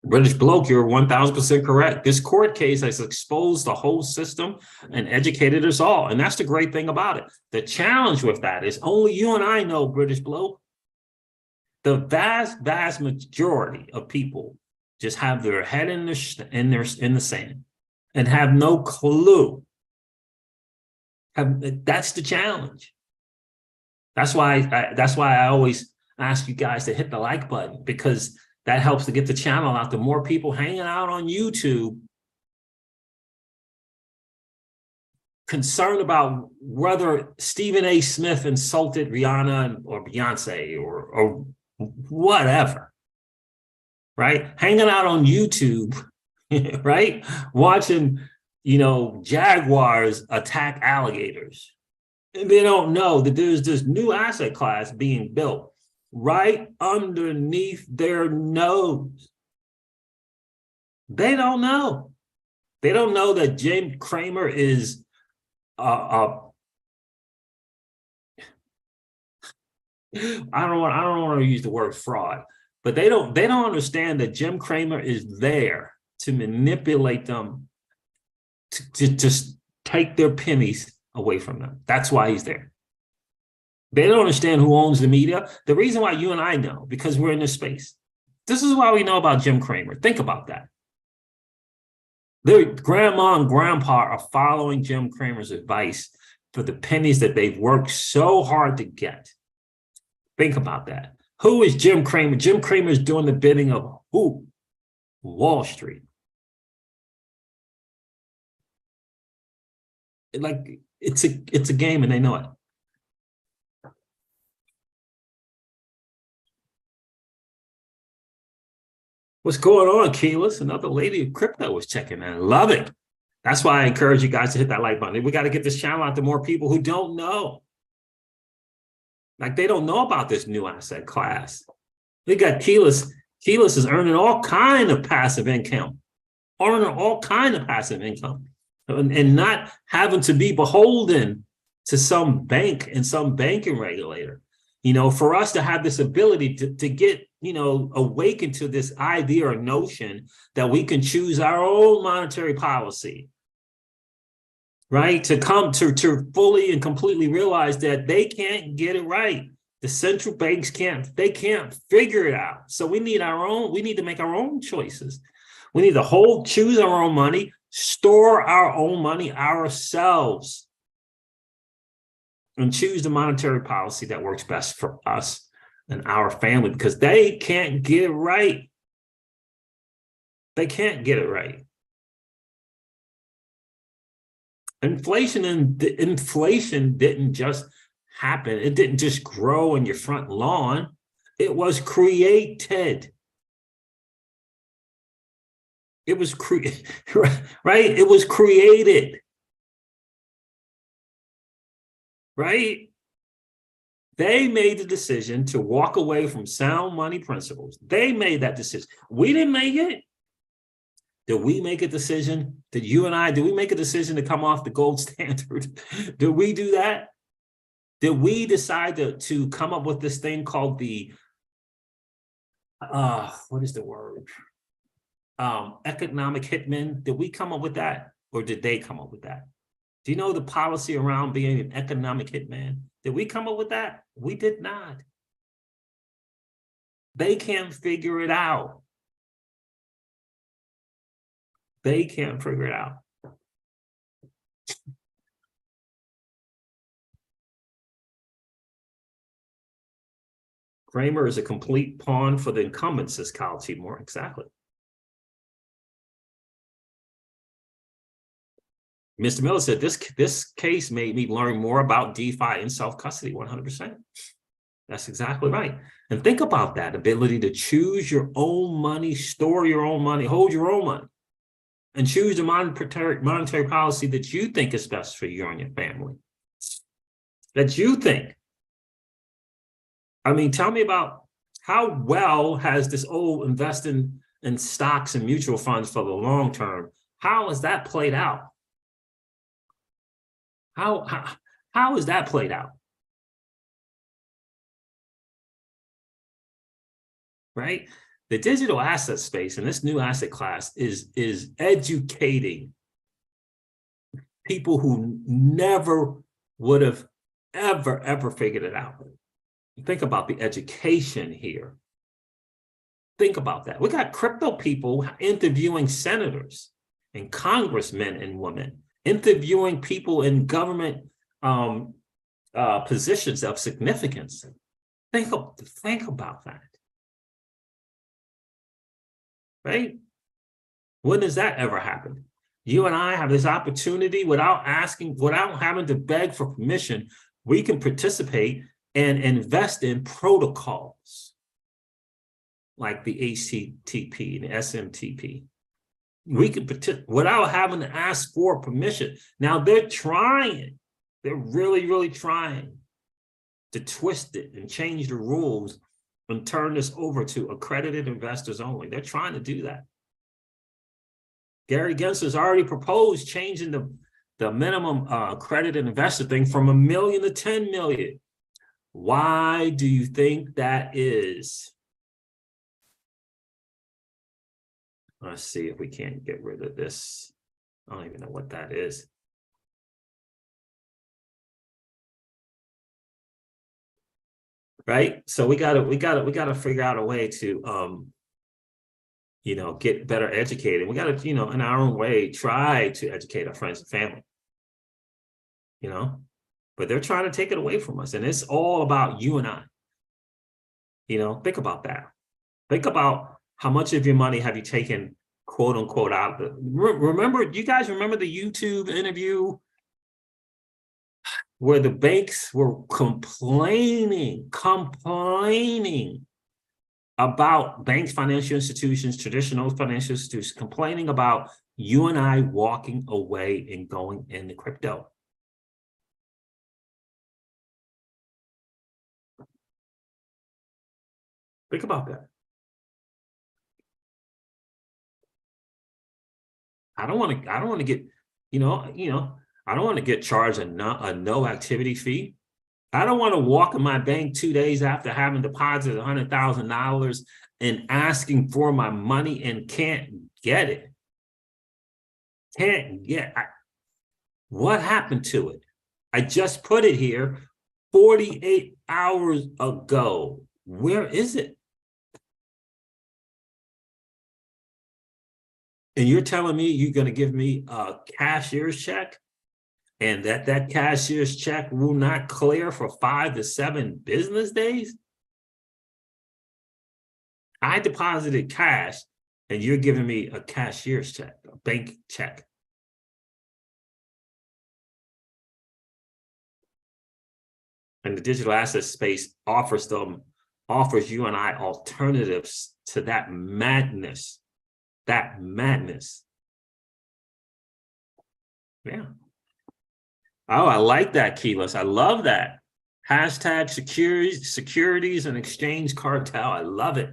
British bloke, you're 1,000% correct. This court case has exposed the whole system and educated us all. And that's the great thing about it. The challenge with that is only you and I know, British bloke. The vast majority of people just have their head in the sand and have no clue. That's the challenge. That's why I always ask you guys to hit the like button, because that helps to get the channel out to more people hanging out on YouTube, concerned about whether Stephen A. Smith insulted Rihanna or Beyonce or whatever, right? Hanging out on YouTube, right? Watching, jaguars attack alligators. And they don't know that there's this new asset class being built right underneath their nose. They don't know. They don't know that Jim Cramer is I don't want to use the word fraud, but they don't understand that Jim Cramer is there to manipulate them to just take their pennies away from them. That's why he's there. They don't understand who owns the media. The reason why you and I know, because we're in this space. This is why we know about Jim Cramer. Think about that. Their grandma and grandpa are following Jim Cramer's advice for the pennies that they've worked so hard to get. Think about that. Who is Jim Cramer? Jim Cramer is doing the bidding of who? Wall Street. It's a game and they know it. What's going on, Keyless? Another lady of crypto was checking in. Love it. That's why I encourage you guys to hit that like button. We got to get this channel out to more people who don't know. Like they don't know about this new asset class. We got Keyless. Keyless is earning all kind of passive income, and not having to be beholden to some bank and some banking regulator. For us to have this ability to get, awakened to this idea or notion that we can choose our own monetary policy, right? To come to fully and completely realize that they can't get it right. The central banks can't figure it out. So we need to make our own choices. We need to choose our own money, store our own money ourselves, and choose the monetary policy that works best for us and our family, because they can't get it right. They can't get it right. Inflation didn't just happen. It didn't just grow on your front lawn. It was created. It was right? It was created. Right? They made the decision to walk away from sound money principles. They made that decision. We didn't make it. Did we make a decision? Did we make a decision to come off the gold standard? Did we do that? Did we decide to come up with this thing called the, what is the word? Economic hitman? Did we come up with that? Or did they come up with that? Do you know the policy around being an economic hitman? Did we come up with that? We did not. They can't figure it out. They can't figure it out. Kramer is a complete pawn for the incumbent, says Kyle Timor. Exactly. Mr. Miller said, this case made me learn more about DeFi and self-custody, 100%. That's exactly right. And think about that ability to choose your own money, store your own money, hold your own money, and choose the monetary policy that you think is best for you and your family. That you think. I mean, tell me about how well has this old investing in stocks and mutual funds for the long term, how has that played out? How has that played out? Right? The digital asset space and this new asset class is educating people who never would have ever figured it out. Think about the education here. Think about that. We got crypto people interviewing senators and congressmen and women, interviewing people in government positions of significance. Think about that. Right? When does that ever happen? You and I have this opportunity without having to beg for permission. We can participate and invest in protocols like the HTTP and the SMTP. We can participate without having to ask for permission. Now they're trying. They're really trying to twist it and change the rules and turn this over to accredited investors only. They're trying to do that. Gary Gensler's already proposed changing the minimum accredited investor thing from 1 million to 10 million. Why do you think that is? Let's see if we can't get rid of this. I don't even know what that is. Right? So we gotta figure out a way to get better educated. We gotta, in our own way, try to educate our friends and family. But they're trying to take it away from us. And it's all about you and I. Think about that. Think about how much of your money have you taken, quote unquote, out of it. You guys remember the YouTube interview where the banks were complaining about banks, financial institutions, traditional financial institutions, complaining about you and I walking away and going into crypto. Think about that. I don't want to get, I don't want to get charged a no activity fee. I don't want to walk in my bank 2 days after having deposited $100,000 and asking for my money and can't get it. What happened to it? I just put it here 48 hours ago. Where is it? And you're telling me you're going to give me a cashier's check and that cashier's check will not clear for 5 to 7 business days? I deposited cash and you're giving me a cashier's check, a bank check. And the digital asset space offers you and I alternatives to that madness. Yeah. Oh, I like that, Keyless. I love that. Hashtag securities and exchange cartel. I love it.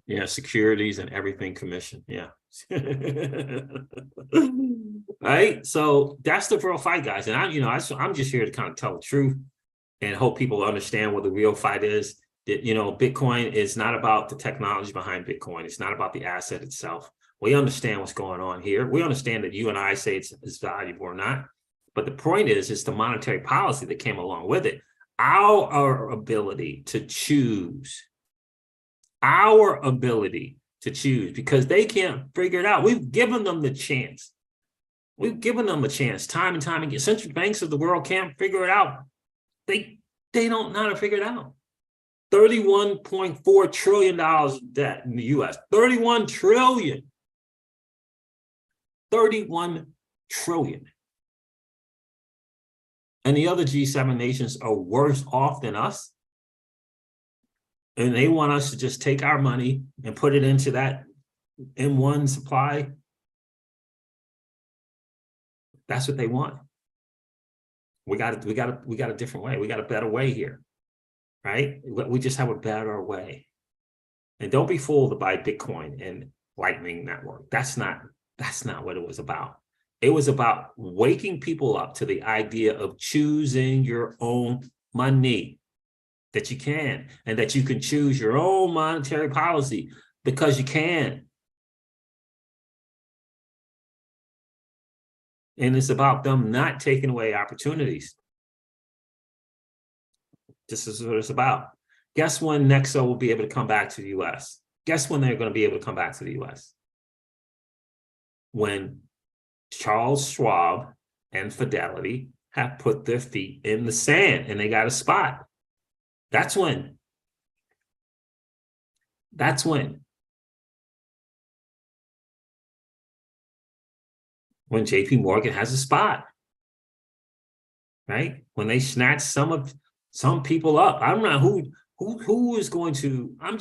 Yeah, securities and everything commission. Yeah. Right. So that's the real fight, guys. And I'm just here to kind of tell the truth and hope people understand what the real fight is. That, Bitcoin is not about the technology behind Bitcoin. It's not about the asset itself. We understand what's going on here. We understand that you and I say it's valuable or not. But the point is, it's the monetary policy that came along with it. Our ability to choose. Our ability to choose, because they can't figure it out. We've given them the chance. We've given them a chance time and time again. Central banks of the world can't figure it out. They don't know how to figure it out. $31.4 trillion of debt in the US. 31 trillion. 31 trillion. And the other G7 nations are worse off than us. And they want us to just take our money and put it into that M1 supply. That's what they want. We got a different way. We got a better way here, right? We just have a better way. And don't be fooled by Bitcoin and Lightning Network. That's not what it was about. It was about waking people up to the idea of choosing your own money. That you can, and that you can choose your own monetary policy because you can. And it's about them not taking away opportunities. This is what it's about. Guess when Nexo will be able to come back to the US? Guess when they're going to be able to come back to the US? When Charles Schwab and Fidelity have put their feet in the sand and they got a spot. That's when. When JP Morgan has a spot, right? When they snatch some people up. I don't know who is going to, I'm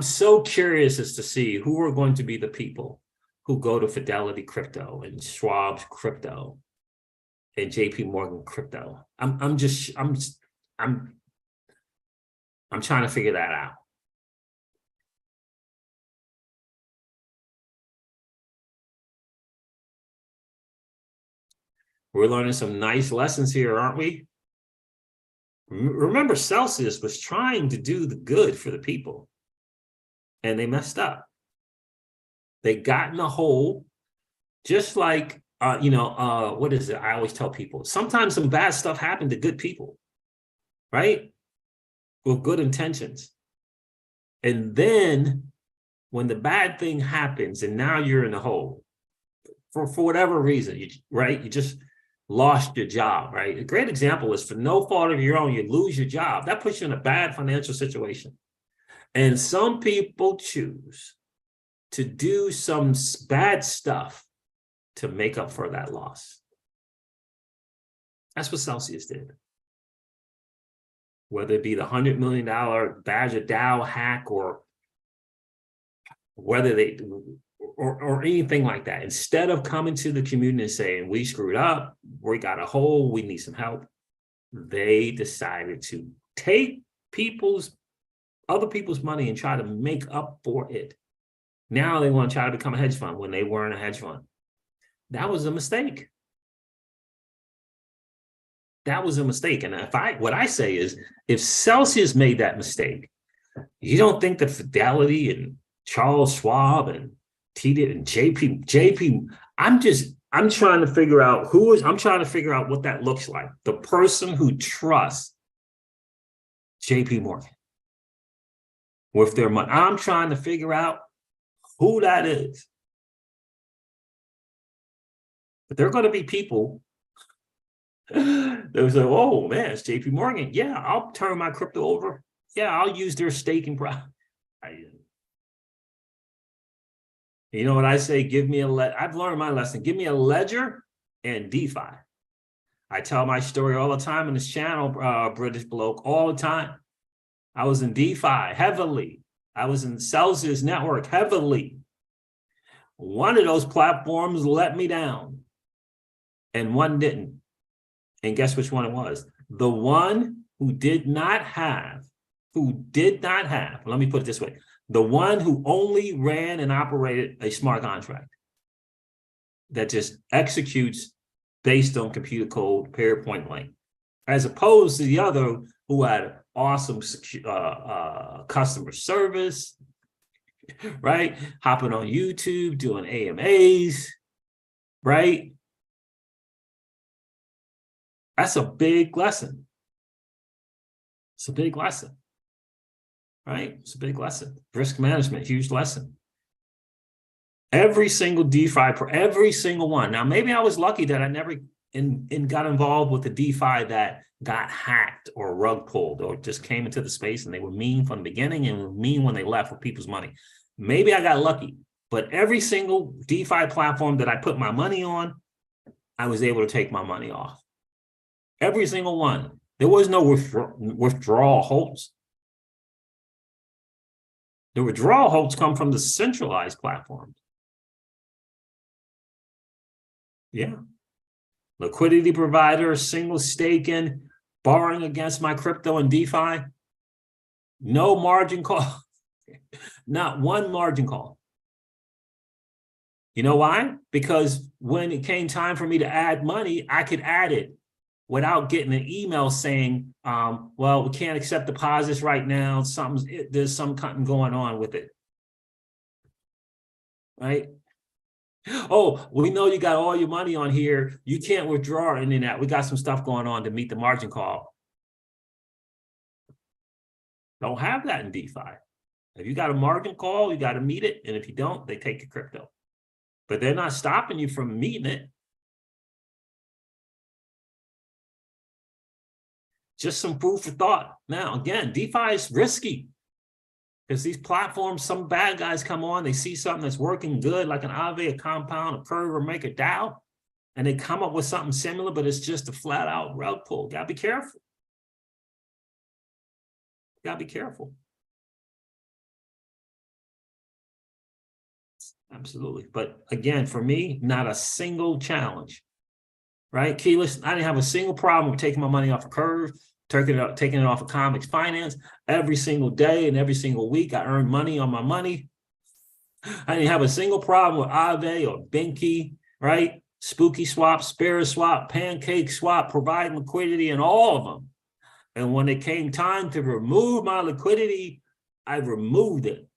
so curious as to see who are going to be the people who go to Fidelity Crypto and Schwab's Crypto and JP Morgan Crypto. I'm trying to figure that out. We're learning some nice lessons here, aren't we? Remember, Celsius was trying to do the good for the people, and they messed up. They got in a hole, just like, what is it? I always tell people, sometimes some bad stuff happened to good people, right? With good intentions. And then when the bad thing happens and now you're in the hole for whatever reason, you just lost your job, right? A great example is for no fault of your own, you lose your job. That puts you in a bad financial situation. And some people choose to do some bad stuff to make up for that loss. That's what Celsius did. Whether it be the $100 million Badger DAO hack or whether they or anything like that. Instead of coming to the community and saying, we screwed up, we got a hole, we need some help, they decided to take other people's money and try to make up for it. Now they want to try to become a hedge fund when they weren't a hedge fund. That was a mistake. That was a mistake. And what I say is, if Celsius made that mistake, you don't think that Fidelity and Charles Schwab and TD and JP, I'm trying to figure out I'm trying to figure out what that looks like. The person who trusts JP Morgan with their money. I'm trying to figure out who that is. But there are going to be people they say, oh man, it's JP Morgan. Yeah, I'll turn my crypto over. Yeah, I'll use their staking product. You know what I say? I've learned my lesson. Give me a ledger and DeFi. I tell my story all the time in this channel, British bloke, all the time. I was in DeFi heavily. I was in Celsius network heavily. One of those platforms let me down and one didn't. And guess which one it was? The one who did not have, let me put it this way, the one who only ran and operated a smart contract that just executes based on computer code, period, point blank, as opposed to the other who had awesome customer service, right? Hopping on YouTube, doing AMAs, right? That's a big lesson. It's a big lesson, right? It's a big lesson. Risk management, huge lesson. Every single DeFi, every single one. Now, maybe I was lucky that I never got involved with the DeFi that got hacked or rug pulled or just came into the space and they were mean from the beginning and were mean when they left with people's money. Maybe I got lucky, but every single DeFi platform that I put my money on, I was able to take my money off. Every single one. There was no withdrawal holds. The withdrawal holds come from the centralized platforms. Yeah. Liquidity provider, single staking, borrowing against my crypto and DeFi. No margin call. Not one margin call. You know why? Because when it came time for me to add money, I could add it without getting an email saying, well, we can't accept deposits right now. There's something going on with it. Right? Oh, we know you got all your money on here. You can't withdraw any of that. We got some stuff going on to meet the margin call. Don't have that in DeFi. If you got a margin call, you got to meet it. And if you don't, they take your crypto. But they're not stopping you from meeting it. Just some food for thought. Now, again, DeFi is risky because these platforms, some bad guys come on, they see something that's working good, like an Aave, a Compound, a Curve, or Make a DAO, and they come up with something similar, but it's just a flat out rug pull. Gotta be careful. Gotta be careful. Absolutely. But again, for me, not a single challenge, right? Keyless, I didn't have a single problem with taking my money off of Curve, taking it off of Comics Finance. Every single day and every single week, I earned money on my money. I didn't have a single problem with Aave or Binky, right? Spooky Swap, Spirit Swap, Pancake Swap, providing liquidity in all of them. And when it came time to remove my liquidity, I removed it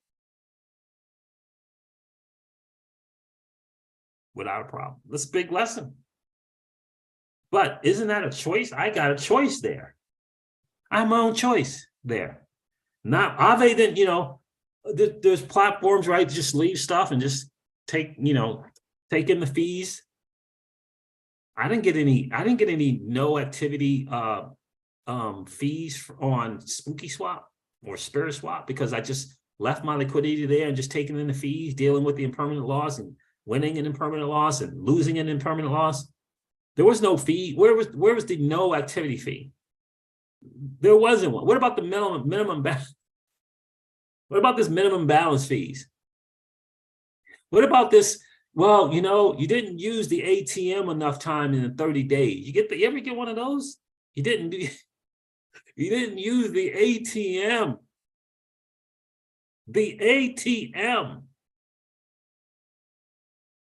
without a problem. That's a big lesson. But isn't that a choice? I got a choice there. I have my own choice there. Not Aave, then, there's platforms, right? Just leave stuff and just take in the fees. I didn't get any no activity fees on Spooky Swap or Spirit Swap because I just left my liquidity there and just taking in the fees, dealing with the impermanent loss and winning an impermanent loss and losing an impermanent loss. There was no fee. Where was the no activity fee? There wasn't one. What about the minimum balance? What about this minimum balance fees? What about this? Well, you didn't use the ATM enough time in the 30 days. You ever get one of those? You didn't use the ATM. The ATM.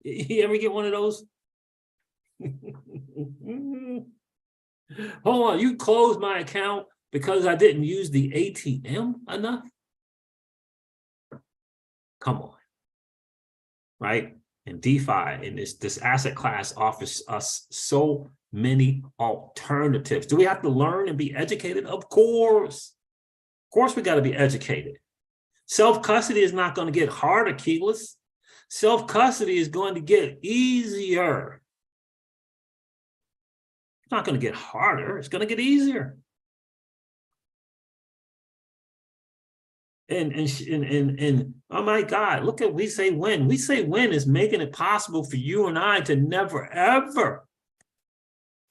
You ever get one of those? Hold on, you closed my account because I didn't use the ATM enough? Come on. Right? And DeFi and this asset class offers us so many alternatives. Do we have to learn and be educated? Of course. Of course, we got to be educated. Self-custody is not going to get harder, keyless. Self-custody is going to get easier. It's not going to get harder. It's going to get easier. And oh my God, look at we say when. We say when is making it possible for you and I to never, ever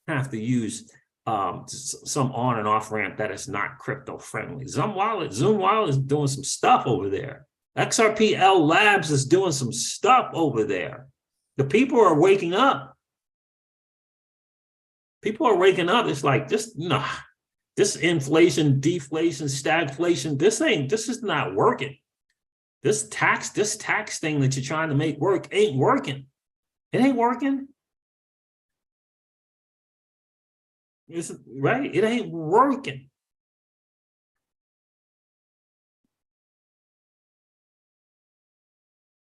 have to use some on and off ramp that is not crypto friendly. Zoom Wallet is doing some stuff over there. XRPL Labs is doing some stuff over there. The people are waking up. People are waking up. It's like this inflation, deflation, stagflation, this is not working. This tax thing that you're trying to make work ain't working. It ain't working. Right? It ain't working.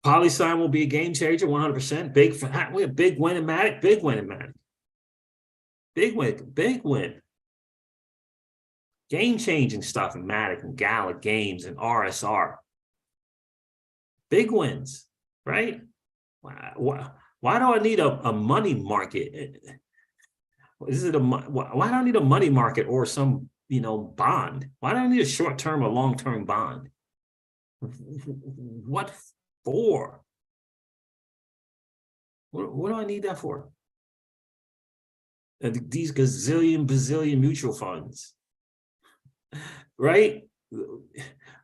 PolySign will be a game changer, 100%. Big win in Matic, big win in Matic. Big win. Game-changing stuff in Matic and Gala Games and RSR. Big wins, right? Why do I need a money market? Why do I need a money market or some bond? Why do I need a short-term or long-term bond? What for? What do I need that for? These bazillion mutual funds, right?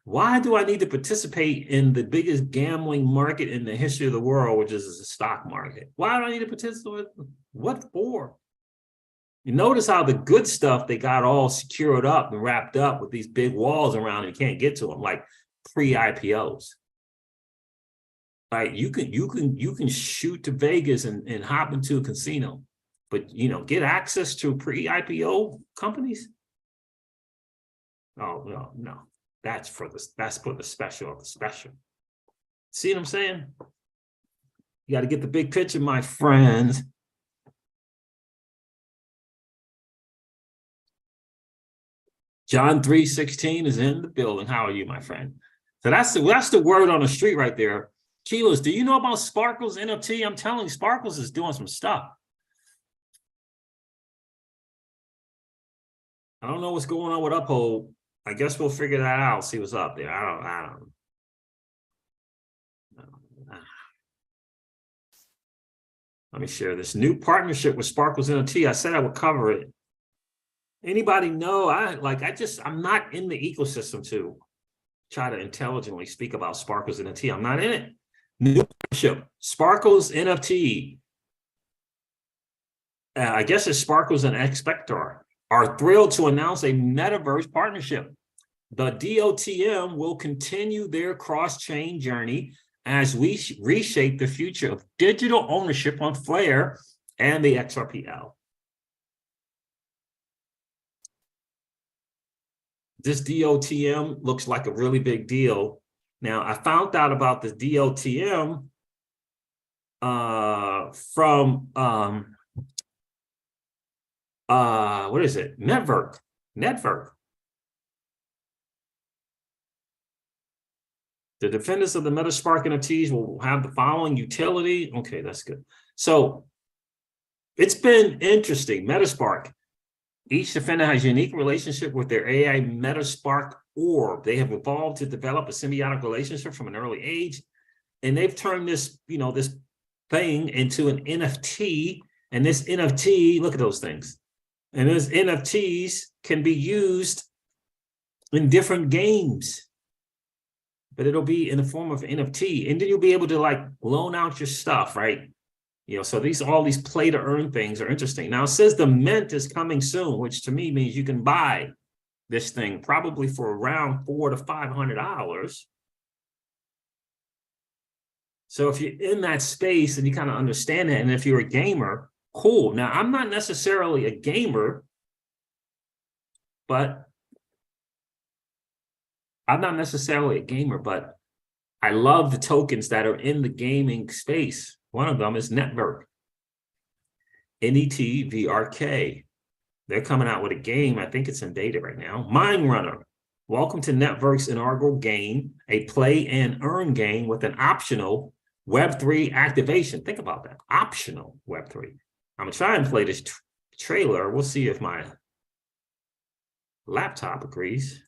Why do I need to participate in the biggest gambling market in the history of the world, which is the stock market? Why do I need to participate? What for? You notice how the good stuff, they got all secured up and wrapped up with these big walls around and you can't get to them, like pre-IPOs. Right? You can shoot to Vegas and hop into a casino, but get access to pre-IPO companies. Oh no. That's for the special of the special. See what I'm saying? You got to get the big picture, my friends. John 3:16 is in the building. How are you, my friend? So that's the word on the street right there. Kilos, do you know about Sparkles NFT? I'm telling you, Sparkles is doing some stuff. I don't know what's going on with Uphold. I guess we'll figure that out. See what's up there. I don't. Let me share this new partnership with Sparkles NFT. I said I would cover it. Anybody know? I'm not in the ecosystem to try to intelligently speak about Sparkles NFT. I'm not in it. New partnership, Sparkles NFT. I guess it's Sparkles and Expector are thrilled to announce a Metaverse partnership. The DOTM will continue their cross-chain journey as we reshape the future of digital ownership on Flare and the XRPL. This DOTM looks like a really big deal. Now, I found out about the DOTM from what is it? Network. The defendants of the Metaspark NFTs will have the following utility. Okay, that's good. So it's been interesting. Metaspark, Each defender has a unique relationship with their AI Metaspark orb. They have evolved to develop a symbiotic relationship from an early age. And they've turned this, this thing into an NFT. And this NFT, look at those things. And those NFTs can be used in different games. But it'll be in the form of NFT. And then you'll be able to like loan out your stuff, right? So all these play to earn things are interesting. Now it says the mint is coming soon, which to me means you can buy this thing probably for around $400 to $500. So if you're in that space and you kind of understand it, and if you're a gamer, cool. Now I'm not necessarily a gamer, but I love the tokens that are in the gaming space. One of them is Network, NETVRK. They're coming out with a game. I think it's in beta right now. Mine Runner. Welcome to Network's inaugural game, a play and earn game with an optional Web3 activation. Think about that. Optional Web3. I'm going to try and play this trailer. We'll see if my laptop agrees.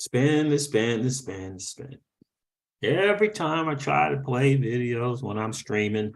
Spin. Every time I try to play videos when I'm streaming,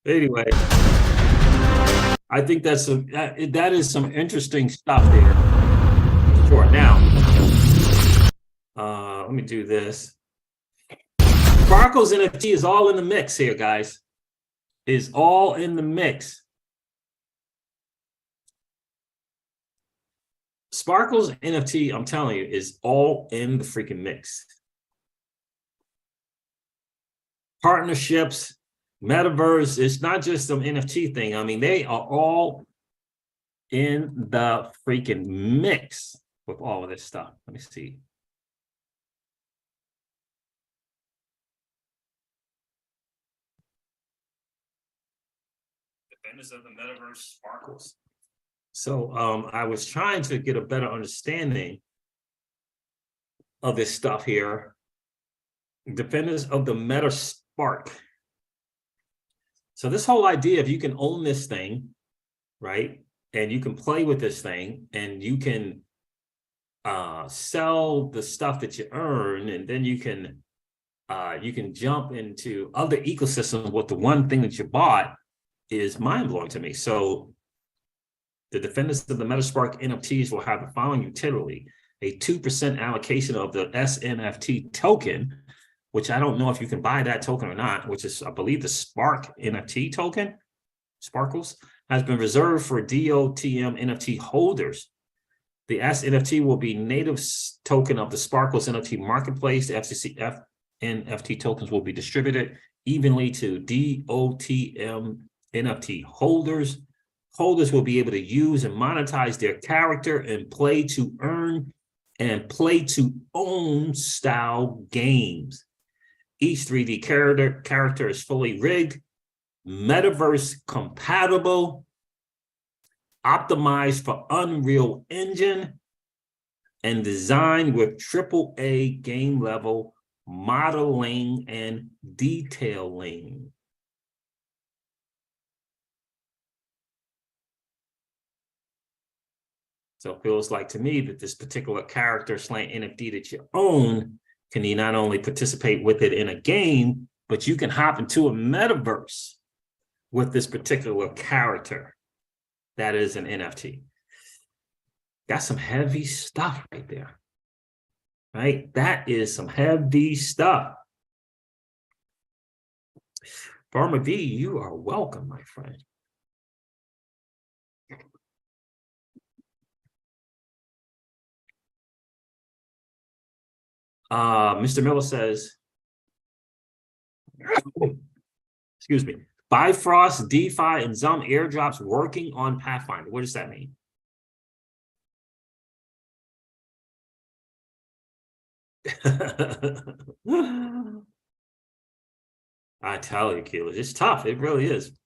anyway, I think that is some interesting stuff there. Sure. Now, let me do this. Sparkles NFT is all in the mix here, guys. Is all in the mix. Sparkles NFT, I'm telling you, is all in the freaking mix. Partnerships, Metaverse, it's not just some NFT thing. I mean, they are all in the freaking mix with all of this stuff. Let me see. Defenders of the Metaverse Sparkles. So I was trying to get a better understanding of this stuff here. Defenders of the Metaspark. So this whole idea of you can own this thing, right? And you can play with this thing and you can sell the stuff that you earn, and then you can jump into other ecosystems with the one thing that you bought is mind-blowing to me. So the Defenders of the Metaspark NFTs will have the following utility: a 2% allocation of the SNFT token, which I don't know if you can buy that token or not, which is, I believe, the Spark NFT token, Sparkles, has been reserved for DOTM NFT holders. The SNFT will be native token of the Sparkles NFT marketplace. The NFT tokens will be distributed evenly to DOTM NFT holders. Holders will be able to use and monetize their character and play to earn and play to own style games. Each 3D character is fully rigged, Metaverse compatible, optimized for Unreal Engine, and designed with AAA game level modeling and detailing. So it feels like to me that this particular character / NFT that you own, can you not only participate with it in a game, but you can hop into a metaverse with this particular character that is an NFT. That's some heavy stuff right there, right? That is some heavy stuff. Farmer V, you are welcome, my friend. Mr. Miller says, excuse me, Bifrost, DeFi, and Zum airdrops working on Pathfinder. What does that mean? I tell you, Keeler, it's tough. It really is.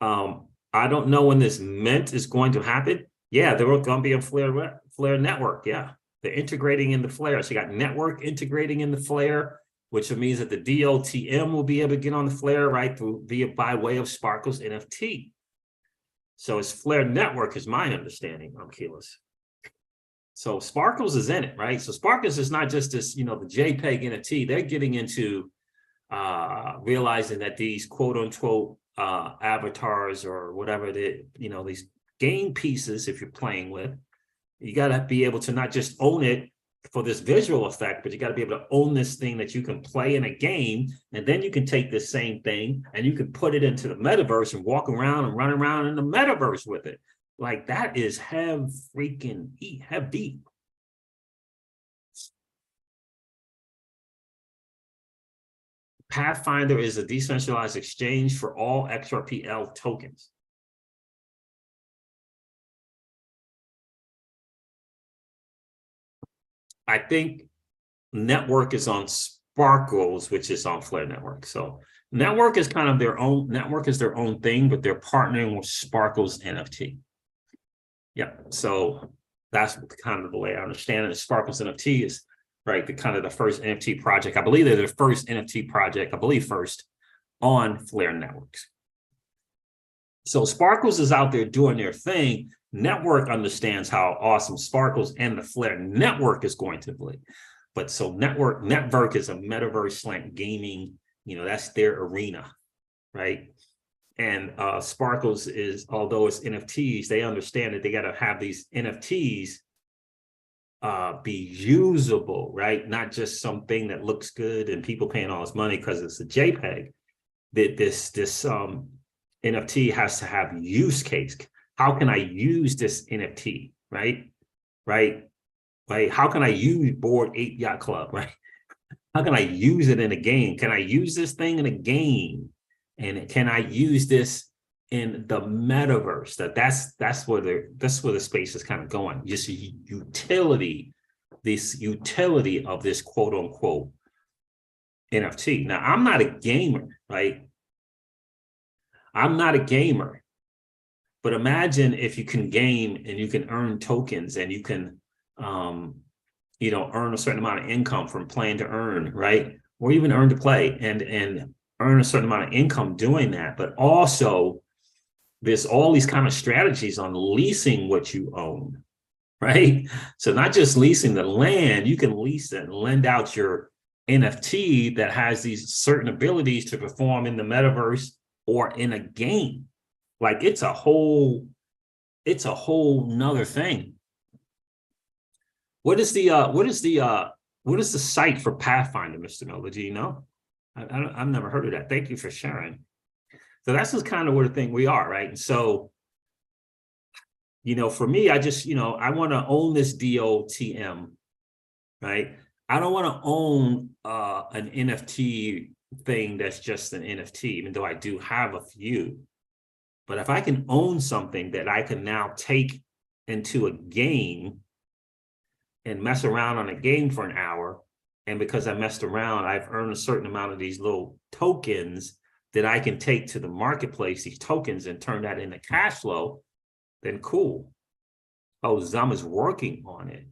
I don't know when this mint is going to happen. Yeah, they're going to be a Flare network. Yeah, they're integrating in the Flare. So you got network integrating in the Flare, which means that the DOTM will be able to get on the Flare, right, by way of Sparkle's NFT. So it's Flare network is my understanding on Keyless. So Sparkles is in it, right? So Sparkles is not just this, the JPEG NFT. They're getting into realizing that these quote unquote avatars or whatever it is, these game pieces, if you're playing with, you got to be able to not just own it for this visual effect, but you got to be able to own this thing that you can play in a game. And then you can take this same thing and you can put it into the metaverse and walk around and run around in the metaverse with it. Like that is heavy. Pathfinder is a decentralized exchange for all XRPL tokens. I think network is on Sparkles, which is on Flare Network. So network is kind of their own, network is their own thing, but they're partnering with Sparkles NFT. Yeah, so that's kind of the way I understand it. Sparkles NFT is right, the kind of the first NFT project. I believe they're the first NFT project, first on Flare Networks. So Sparkles is out there doing their thing. Network understands how awesome Sparkles and the Flare Network is going to be. But so Network is a metaverse gaming, that's their arena, right? And Sparkles is, although it's NFTs, they understand that they got to have these NFTs be usable, right? Not just something that looks good and people paying all this money because it's a JPEG. That this NFT has to have use case. How can I use this NFT, right? How can I use Bored Ape Yacht Club, right? How can I use it in a game? Can I use this thing in a game? And can I use this in the metaverse? That's where the space is kind of going. Just utility, this utility of this quote unquote NFT. Now, I'm not a gamer, right? I'm not a gamer, but imagine if you can game and you can earn tokens and you can, earn a certain amount of income from playing to earn, right? Or even earn to play and earn a certain amount of income doing that. But also there's all these kind of strategies on leasing what you own, right? So not just leasing the land, you can lease it and lend out your NFT that has these certain abilities to perform in the metaverse or in a game. Like it's a whole nother thing. What is the site for Pathfinder, Mr. Miller? Do you know? I've never heard of that. Thank you for sharing. So that's just kind of where the thing we are, right? And so, for me, I just, I want to own this DOTM, right? I don't want to own an NFT thing that's just an NFT, even though I do have a few. But if I can own something that I can now take into a game and mess around on a game for an hour, and because I messed around, I've earned a certain amount of these little tokens that I can take to the marketplace, these tokens, and turn that into cash flow, then cool. Oh, Zum is working on it.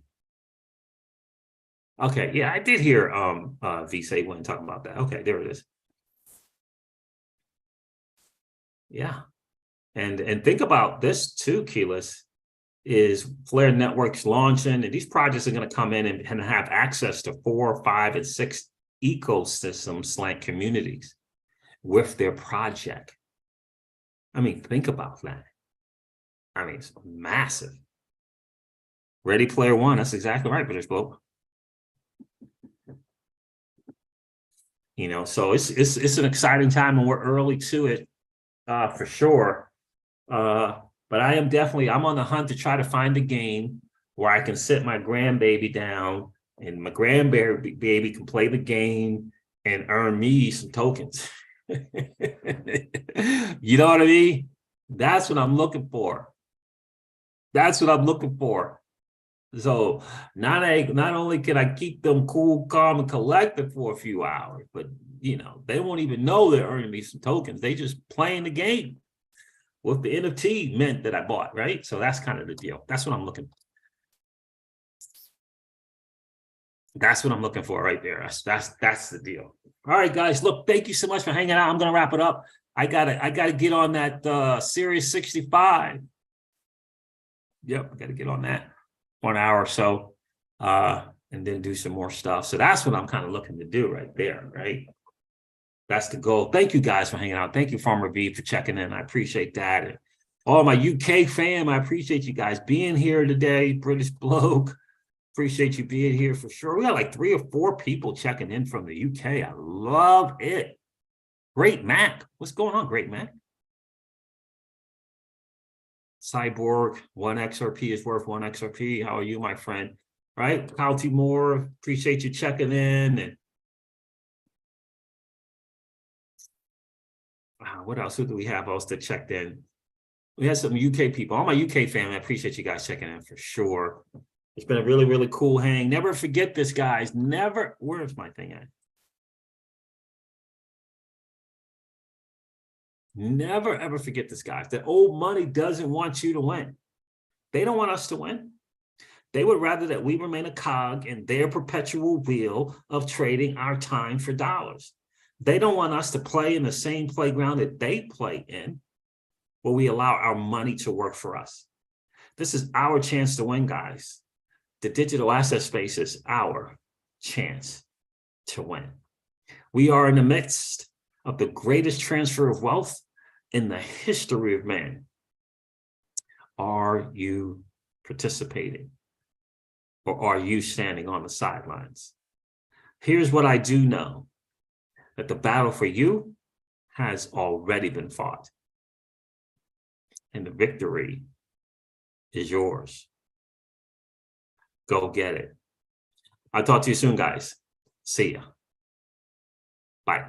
Okay, yeah, I did hear V when talking about that. Okay, there it is. Yeah. And think about this too, Keyless, is Flare Networks launching, and these projects are going to come in and have access to 4, 5, and 6 ecosystems like communities with their project. I mean, think about that. I mean, it's massive. Ready Player One, that's exactly right, British Bloke. You know, so it's an exciting time, and we're early to it, for sure. But I am definitely, I'm on the hunt to try to find a game where I can sit my grandbaby down and my grandbaby can play the game and earn me some tokens. You know what I mean? That's what I'm looking for. That's what I'm looking for. So not only can I keep them cool, calm, and collected for a few hours, but you know, they won't even know they're earning me some tokens. They just playing the game with the NFT mint that I bought, right? So that's kind of the deal. That's what I'm looking for. That's what I'm looking for right there. That's the deal. All right, guys. Look, thank you so much for hanging out. I'm gonna wrap it up. I gotta get on that Series 65. Yep, I gotta get on that 1 hour or so. And then do some more stuff. So that's what I'm kind of looking to do right there, right? That's the goal. Thank you guys for hanging out. Thank you, Farmer B, for checking in. I appreciate that. And all my UK fam, I appreciate you guys being here today. British Bloke, appreciate you being here for sure. We got like 3 or 4 people checking in from the UK. I love it. Great Mac. What's going on, Great Mac? Cyborg, 1XRP is worth 1XRP. How are you, my friend? Right? Kyle T. Moore, appreciate you checking in. And what else? Who do we have else that checked in? We had some UK people. All my UK family, I appreciate you guys checking in for sure. It's been a really, really cool hang. Never forget this, guys. Never. Where's my thing at? Never, ever forget this, guys. That old money doesn't want you to win. They don't want us to win. They would rather that we remain a cog in their perpetual wheel of trading our time for dollars. They don't want us to play in the same playground that they play in, where we allow our money to work for us. This is our chance to win, guys. The digital asset space is our chance to win. We are in the midst of the greatest transfer of wealth in the history of man. Are you participating? Or are you standing on the sidelines? Here's what I do know, that the battle for you has already been fought. And the victory is yours. Go get it. I'll talk to you soon, guys. See ya. Bye.